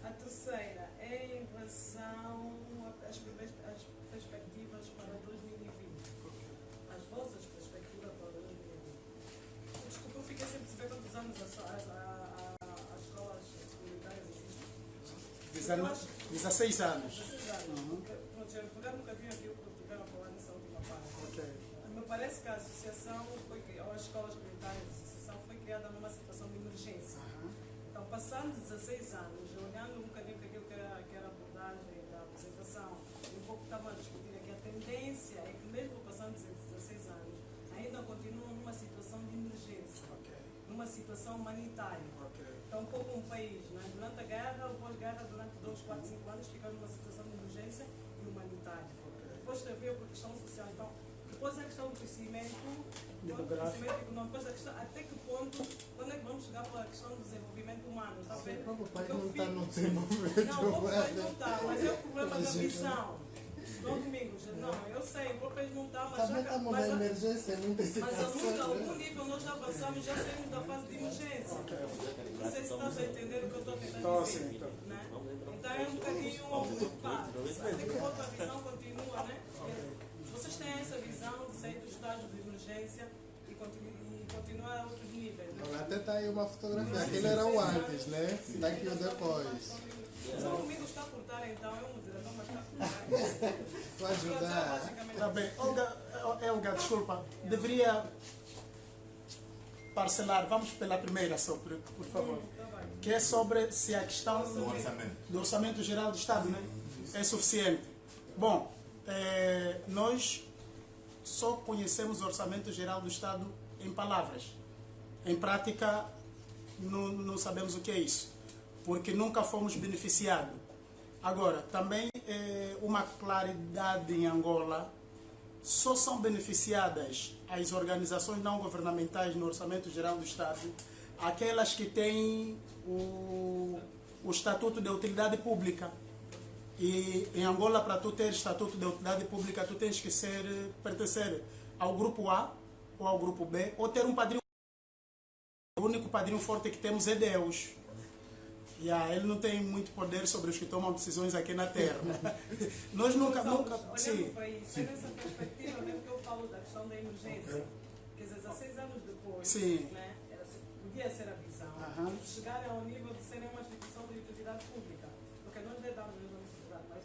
A terceira é em relação às perspectivas para 2020. As vossas perspectivas para 2020. Desculpa, eu fiquei sem perceber quantos anos as escolas comunitárias existem.
16 anos.
16 anos. Eu nunca vi aqui o que tiveram a falar nessa última parte.
Ok.
Me parece que a associação, ou as escolas comunitárias, a associação foi criada numa situação de emergência. Então, passando 16 anos, olhando um bocadinho para aquilo que era a abordagem da apresentação, um pouco que estavam a discutir aqui, a tendência é que mesmo passando 16 anos, ainda continuam numa situação de emergência, numa situação humanitária. Então, como um país, né, durante a guerra, ou pós-guerra, durante 2, 4, 5 anos, fica numa situação de emergência e humanitária. Depois veio por questão social. Então, depois a questão do crescimento econômico, depois a questão, até que ponto, quando é que vamos chegar para a questão do desenvolvimento humano? Está bem?
O próprio país não está no desenvolvimento.
Não, o próprio país não está, mas é o problema da visão. Não, Domingos, não, eu sei, o próprio país não está, mas
Também estamos na emergência, muita
mas a
situação.
algum nível nós já avançamos, já saímos da fase de emergência. Não sei se estás a entender o que eu estou tentando dizer. Né? Então é um bocadinho pá, até que outra visão continua, né? Vocês têm essa visão de sair do estado de emergência e continuar a outros níveis, né?
Até está aí uma fotografia. Aquele era o antes, né? Está aqui o depois.
Se o Domingos está a cortar, então é um moderador, mas está a cortar.
Vou ajudar.
Está bem. Olga, desculpa. Deveria parcelar. Vamos pela primeira só, por favor. Que é sobre se a questão do orçamento geral do Estado, né, é suficiente. Bom, nós só conhecemos o orçamento geral do Estado em palavras. Em prática, não sabemos o que é isso, porque nunca fomos beneficiados. Agora, também uma claridade em Angola, só são beneficiadas as organizações não governamentais no orçamento geral do Estado, aquelas que têm o Estatuto de Utilidade Pública. E em Angola, para tu ter Estatuto de Utilidade Pública, tu tens que pertencer ao grupo A ou ao grupo B, ou ter um padrinho. O único padrinho forte que temos é Deus. Ele não tem muito poder sobre os que tomam decisões aqui na Terra. Nós nunca...
Sim. Para isso, é nessa perspectiva mesmo que eu falo da questão da emergência. Quer dizer, 16 anos depois,
sim,
né, podia ser a visão, chegar ao nível de serem uma instituição de utilidade pública. Porque nós já estamos na universidade, mas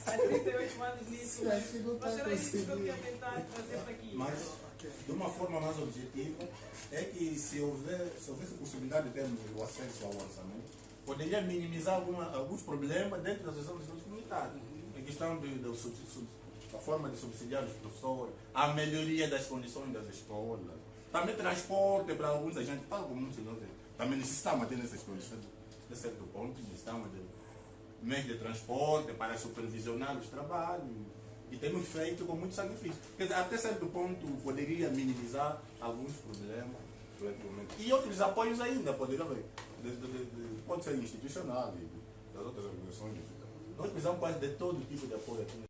há 38 anos nisso, mas era isso que eu queria tentar trazer para aqui.
Ok.
De uma forma mais objetiva, é que se houvesse possibilidade de termos o acesso ao orçamento, poderia minimizar alguns problemas dentro das ações comunitárias. A questão da forma de subsidiar os professores, a melhoria das condições das escolas, também transporte para alguns agentes, para alguns de nós, também necessitamos ter essas condições, de certo ponto, necessitamos de meios de transporte para supervisionar os trabalhos, e temos feito com muito sacrifício. Quer dizer, até certo ponto poderia minimizar alguns problemas, e outros apoios ainda poderia haver, pode ser institucional e das outras organizações. Nós precisamos quase de todo tipo de apoio aqui.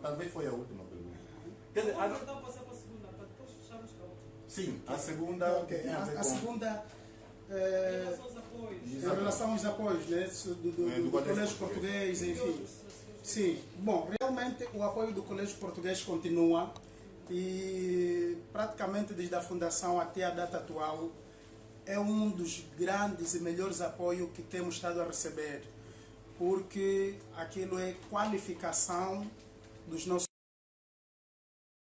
Talvez foi a última pergunta. Quer dizer,
Vamos então passar para a segunda, para depois fecharmos com a outra.
sim, a segunda.
Ok,
tem a ver
a
com-
segunda
Em relação aos apoios.
em relação aos apoios, né, do Colégio Português, enfim. Sim, bom, realmente o apoio do Colégio Português continua e praticamente desde a fundação até a data atual é um dos grandes e melhores apoios que temos estado a receber, porque aquilo é qualificação dos nossos.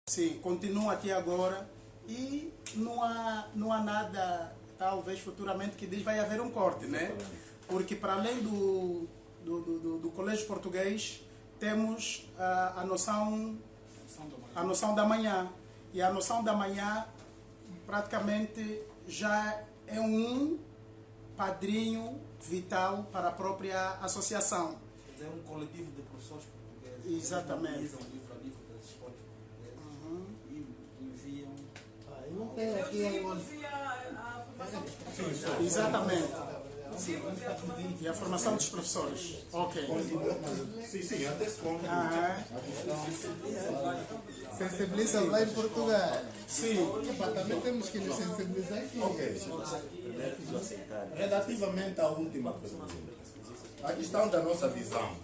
Sim, continua até agora e não há nada, talvez futuramente, que diz vai haver um corte, né? Porque para além do Colégio Português, temos a noção da manhã. E a noção da manhã praticamente já é um padrinho vital para a própria associação.
Quer dizer, é um coletivo de professores portugueses.
Exatamente.
Eles utilizam o livro a livro das escolas portuguesas e enviam.
Não tem
Os
aqui
livros e a formação dos professores.
Exatamente.
Os livros e a formação dos
E a formação dos professores. Ok.
Sim, até esse ponto.
sensibiliza lá em Portugal.
Sim.
Epá, também temos que nos sensibilizar aqui.
Relativamente à última pergunta, a questão da nossa visão.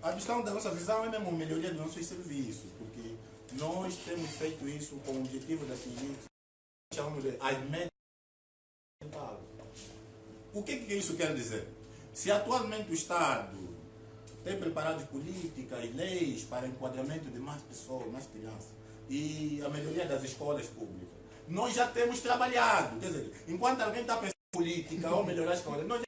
A questão da nossa visão é mesmo a melhoria dos nossos serviços, porque nós temos feito isso com o objetivo de atingir, chamamos de as metas. O que isso quer dizer? Se atualmente o Estado tem preparado políticas e leis para enquadramento de mais pessoas, mais crianças, e a melhoria das escolas públicas, nós já temos trabalhado. Quer dizer, enquanto alguém está pensando em política ou melhorar as escolas, nós já...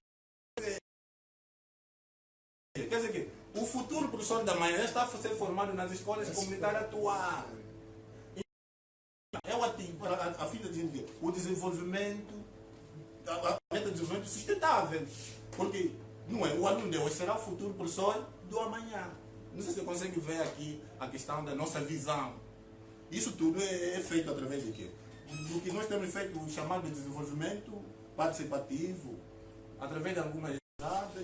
Quer dizer que o futuro professor da manhã está a ser formado nas escolas comunitárias atuais. É a fim de o desenvolvimento, a meta de desenvolvimento sustentável. Porque não é, o aluno de hoje será o futuro professor do amanhã. Não sei se você consegue ver aqui a questão da nossa visão. Isso tudo é feito através de quê? Do que nós temos feito, o chamado de desenvolvimento participativo, através de algumas datas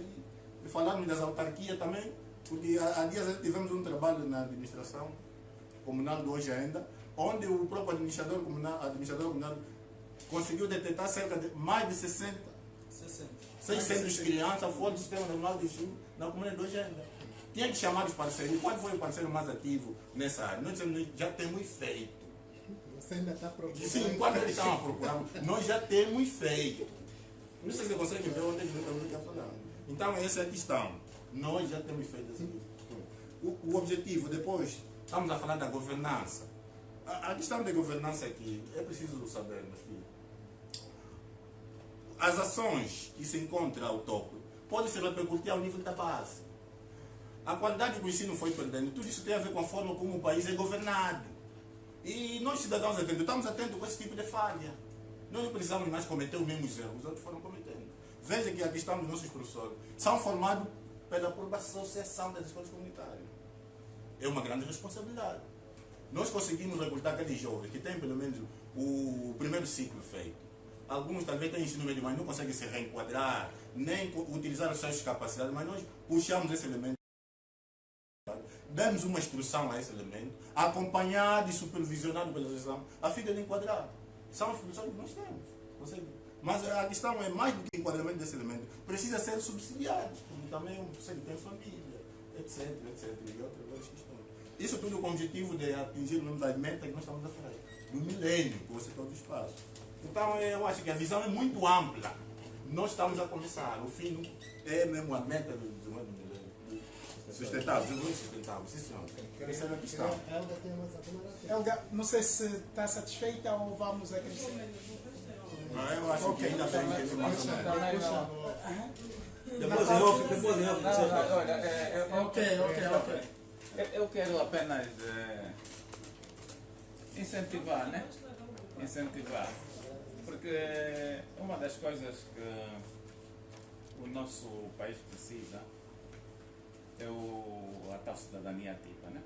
e falarmos das autarquias também, porque há dias tivemos um trabalho na administração comunal de hoje ainda, onde o próprio administrador comunal conseguiu detectar cerca de mais de 600 crianças fora do sistema normal de ensino na comunidade de hoje ainda. Tinha que chamar os parceiros. Qual foi o parceiro mais ativo nessa área? Nós dizemos, já temos feito.
Você ainda está procurando.
Sim, enquanto eles estavam procurando, nós já temos feito. Não sei se você consegue ver onde ele está falando. Então, essa é a questão. Nós já temos feito essa questão. O objetivo, depois, estamos a falar da governança. A questão da governança aqui, é preciso saber, meus filhos. As ações que se encontram ao topo podem se repercutir ao nível da base. A qualidade do ensino foi perdendo. Tudo isso tem a ver com a forma como o país é governado. E nós, cidadãos, estamos atentos com esse tipo de falha. Nós não precisamos mais cometer os mesmos erros, os outros foram cometendo. Veja que a questão dos nossos professores são formados pela própria associação das escolas comunitárias. É uma grande responsabilidade. Nós conseguimos recrutar aqueles jovens que têm pelo menos o primeiro ciclo feito. Alguns talvez têm ensino médio, mas não conseguem se reenquadrar, nem utilizar as suas capacidades, mas nós puxamos esse elemento. Damos uma instrução a esse elemento, acompanhado e supervisionado pela gestão, a fim de enquadrar. São os professores que nós temos. Consegue? Mas a questão é mais do que o enquadramento desse elemento. Precisa ser subsidiado, como também um professor que tem família, etc, e outras questões. Isso tudo com o objetivo de atingir o número das metas que nós estamos a falar, do milênio, com o setor do espaço. Então eu acho que a visão é muito ampla. Nós estamos a começar. O fim é mesmo a meta do desenvolvimento do milênio. Sustentável, muito sustentável, sim senhor. Essa é a questão.
Helga tem mais alguma relação?
Helga, não sei se está satisfeita ou vamos acrescentar.
Não, eu acho que ainda bem que ele mais ou menos.
Também não.
Depois em off, depois em off.
Olha,
Ok.
eu quero apenas incentivar, né? Incentivar. Porque uma das coisas que o nosso país precisa é a tal cidadania ativa, né?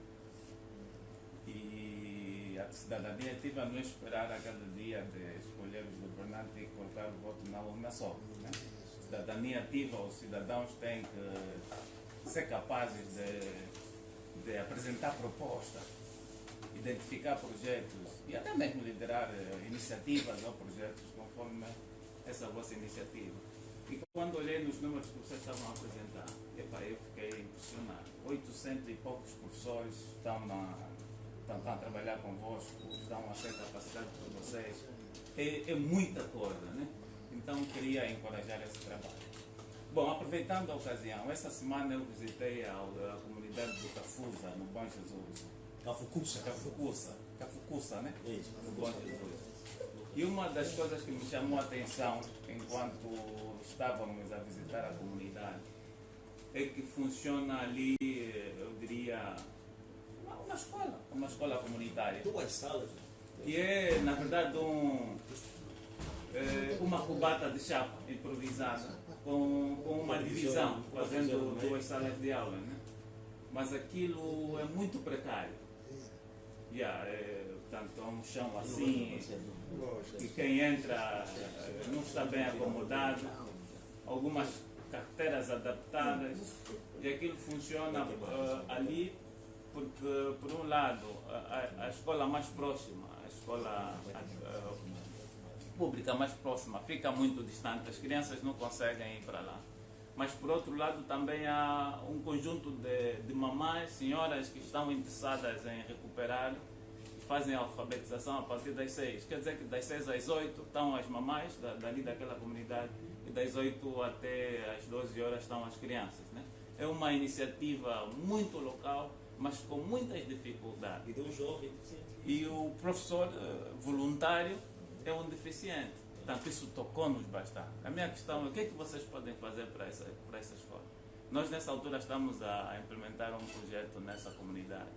E a cidadania ativa não é esperar aquele dia de escolher os governantes e colocar o voto na urna só, né? Cidadania ativa, os cidadãos têm que ser capazes de apresentar propostas, identificar projetos e até mesmo liderar iniciativas ou projetos conforme essa vossa iniciativa. E quando olhei nos números que vocês estavam a apresentar, eu fiquei impressionado. 800 e poucos professores estão a trabalhar convosco, estão a ser capacitados por vocês. É muita coisa, né? Então queria encorajar esse trabalho. Bom, aproveitando a ocasião, essa semana eu visitei a comunidade do Cafusa, no Bom Jesus. Cafucuça, né?
Isso,
no Bom Jesus. E uma das coisas que me chamou a atenção enquanto estávamos a visitar a comunidade é que funciona ali, eu diria, uma escola comunitária.
Duas salas.
Que é, na verdade, uma cubata de chapa improvisada com uma divisão, fazendo duas salas de aula, né? Mas aquilo é muito precário. Portanto, é um chão assim, que quem entra não está bem acomodado, algumas carteiras adaptadas, e aquilo funciona ali porque, por um lado, a escola mais próxima, a escola pública mais próxima, fica muito distante, as crianças não conseguem ir para lá. Mas, por outro lado, também há um conjunto de mamães, senhoras que estão interessadas em recuperar e fazem a alfabetização a partir das 6. Quer dizer que das 6 às 8 estão as mamães dali daquela comunidade e das 8 até às 12 horas estão as crianças, né? É uma iniciativa muito local, mas com muitas dificuldades.
E de um jovem.
E o professor voluntário é um deficiente. Portanto, isso tocou-nos bastante. A minha questão é o que é que vocês podem fazer para essa escola? Nós, nessa altura, estamos a implementar um projeto nessa comunidade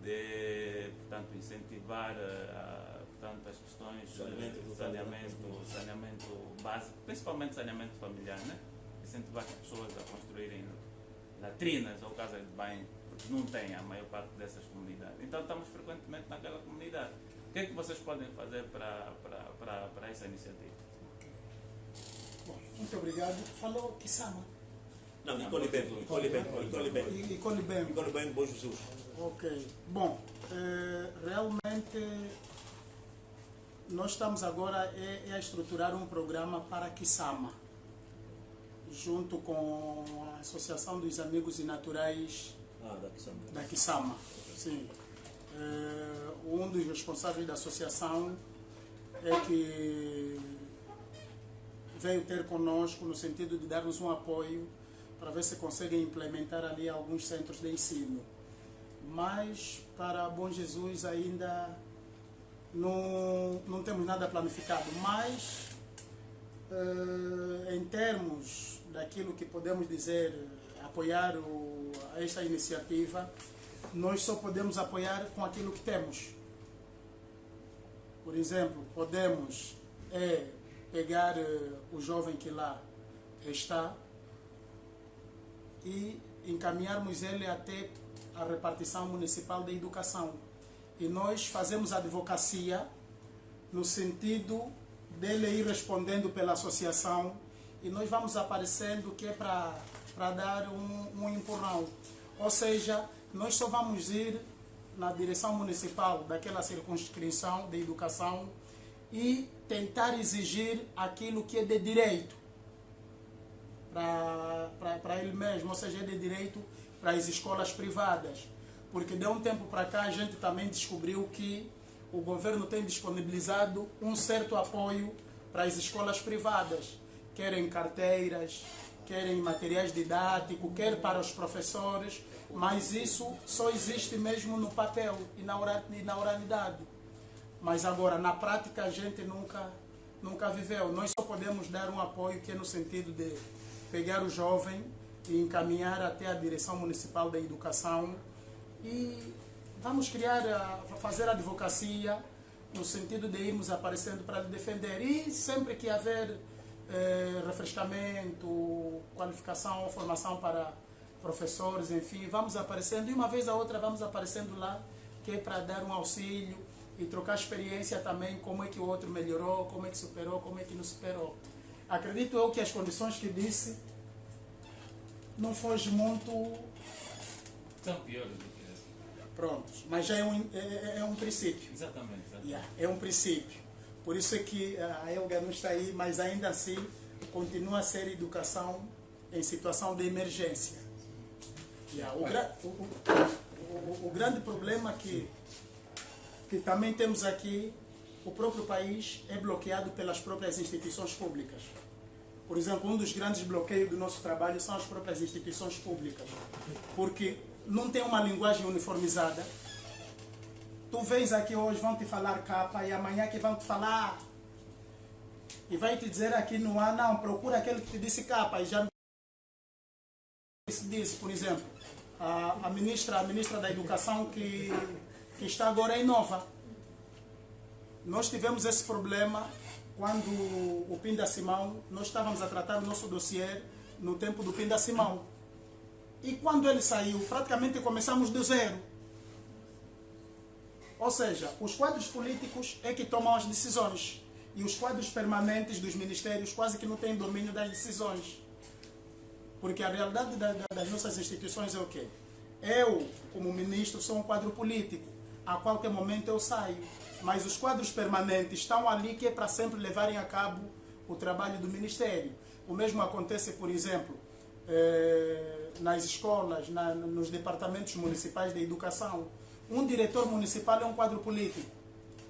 de, portanto, incentivar portanto, as questões de saneamento básico, principalmente saneamento familiar, né? Incentivar as pessoas a construírem latrinas ou casas de banho, porque não tem a maior parte dessas comunidades. Então, estamos frequentemente naquela comunidade. O que é que vocês podem fazer para essa iniciativa?
Bom, muito obrigado. Falou Kisama.
Não, Icole Bem, Bom Jesus.
Ok. Bom, realmente nós estamos agora a estruturar um programa para Kisama, junto com a Associação dos Amigos e Naturais da Kisama. Sim. Um dos responsáveis da associação é que veio ter conosco no sentido de dar-nos um apoio para ver se conseguem implementar ali alguns centros de ensino. Mas para Bom Jesus ainda não temos nada planificado. Mas em termos daquilo que podemos dizer, apoiar esta iniciativa, nós só podemos apoiar com aquilo que temos. Por exemplo, podemos pegar o jovem que lá está e encaminharmos ele até a repartição municipal da educação. E nós fazemos advocacia no sentido dele ir respondendo pela associação e nós vamos aparecendo que é para dar um empurrão. Ou seja, nós só vamos ir na direção municipal daquela circunscrição de educação e tentar exigir aquilo que é de direito para ele mesmo, ou seja, é de direito para as escolas privadas. Porque de um tempo para cá a gente também descobriu que o governo tem disponibilizado um certo apoio para as escolas privadas, querem carteiras, quer em materiais didáticos, quer para os professores, mas isso só existe mesmo no papel e na oralidade. Mas agora, na prática, a gente nunca viveu. Nós só podemos dar um apoio que é no sentido de pegar o jovem e encaminhar até a direção municipal da educação e vamos fazer advocacia no sentido de irmos aparecendo para lhe defender. E sempre que haver refrescamento, qualificação, formação para professores, enfim, vamos aparecendo. E uma vez a outra vamos aparecendo lá, que é para dar um auxílio e trocar experiência também, como é que o outro melhorou, como é que superou, como é que não superou. Acredito eu que as condições que disse não foge muito...
São piores do que essa.
Prontos, mas já é um princípio.
Exatamente.
Yeah, é um princípio. Por isso é que a Elga não está aí, mas ainda assim continua a ser educação em situação de emergência. Yeah, o grande problema que também temos aqui, o próprio país é bloqueado pelas próprias instituições públicas. Por exemplo, um dos grandes bloqueios do nosso trabalho são as próprias instituições públicas, porque não tem uma linguagem uniformizada. Tu vens aqui hoje, vão te falar capa, e amanhã que vão te falar e vai te dizer aqui no ar, não, procura aquele que te disse capa, e já não se disse, por exemplo, a ministra da Educação que está agora em Nova. Nós tivemos esse problema quando o Pinda Simão, nós estávamos a tratar o nosso dossiê no tempo do Pinda Simão. E quando ele saiu, praticamente começamos do zero. Ou seja, os quadros políticos é que tomam as decisões. E os quadros permanentes dos ministérios quase que não têm domínio das decisões. Porque a realidade das nossas instituições é o quê? Eu, como ministro, sou um quadro político. A qualquer momento eu saio. Mas os quadros permanentes estão ali que é para sempre levarem a cabo o trabalho do Ministério. O mesmo acontece, por exemplo, nas escolas, nos departamentos municipais de educação. Um diretor municipal é um quadro político.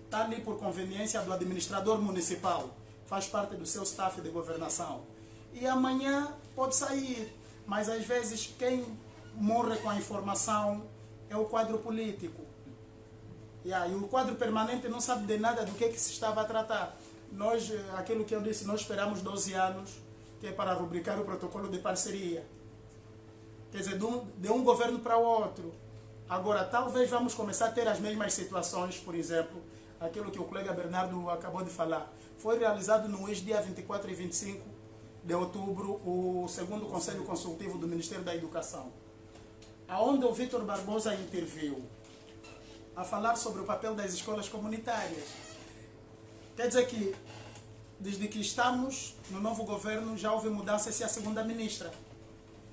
Está ali por conveniência do administrador municipal. Faz parte do seu staff de governação. E amanhã pode sair. Mas às vezes quem morre com a informação é o quadro político. E o quadro permanente não sabe de nada do que se estava a tratar. Nós, aquilo que eu disse, nós esperamos 12 anos, que é para rubricar o protocolo de parceria. Quer dizer, de um governo para o outro. Agora, talvez vamos começar a ter as mesmas situações, por exemplo, aquilo que o colega Bernardo acabou de falar. Foi realizado no dia 24 e 25 de outubro o segundo Conselho Consultivo do Ministério da Educação, onde o Vítor Barbosa interviu a falar sobre o papel das escolas comunitárias. Quer dizer que, desde que estamos no novo governo, já houve mudanças e a segunda ministra.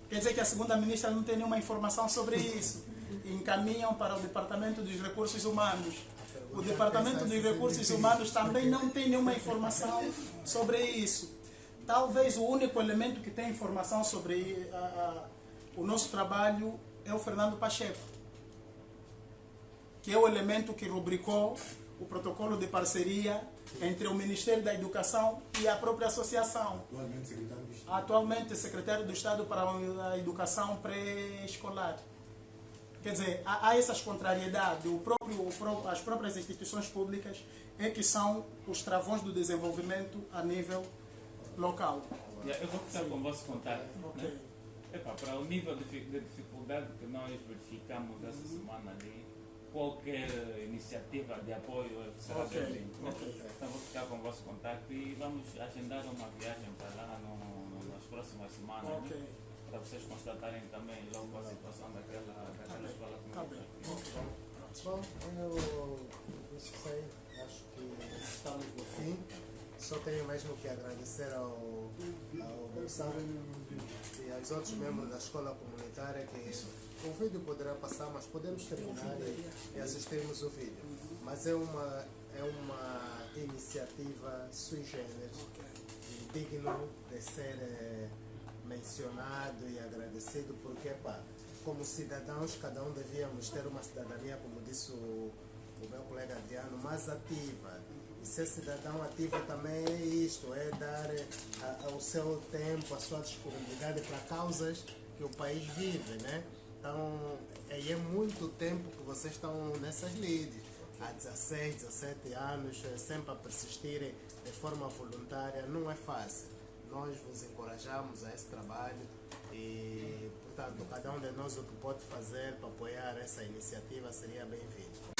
Quer dizer que a segunda ministra não tem nenhuma informação sobre isso. E encaminham para o Departamento dos Recursos Humanos. O Departamento dos Recursos Humanos também não tem nenhuma informação sobre isso. Talvez o único elemento que tem informação sobre o nosso trabalho é o Fernando Pacheco, que é o elemento que rubricou o protocolo de parceria entre o Ministério da Educação e a própria associação. Atualmente secretário do Estado para a Educação Pré-Escolar. Quer dizer, há essas contrariedades. As próprias instituições públicas é que são os travões do desenvolvimento a nível local.
Eu vou ficar com o vosso contato.
Okay.
Né? Para o nível de dificuldade que nós verificamos essa semana ali, qualquer iniciativa de apoio será bem-vinda. Então vou ficar com o vosso contato e vamos agendar uma viagem para lá nas próximas semanas, né? Para vocês constatarem também logo a situação daquela escola comunitária.
Bom, eu sei, acho que estamos no fim. Só tenho mesmo que agradecer ao Gonçalo e aos outros membros da escola comunitária que o vídeo poderá passar, mas podemos terminar e assistirmos o vídeo. Mas é uma iniciativa sui generis e digno de ser mencionado e agradecido, porque como cidadãos cada devíamos ter uma cidadania, como disse o meu colega Adriano, mais ativa E ser cidadão ativo também é isto, é dar o seu tempo, a sua disponibilidade para causas que o país vive, né? Então, é muito tempo que vocês estão nessas lides. Há 16, 17 anos, sempre a persistirem de forma voluntária, não é fácil. Nós vos encorajamos a esse trabalho e, portanto, cada um de nós o que pode fazer para apoiar essa iniciativa seria bem-vindo.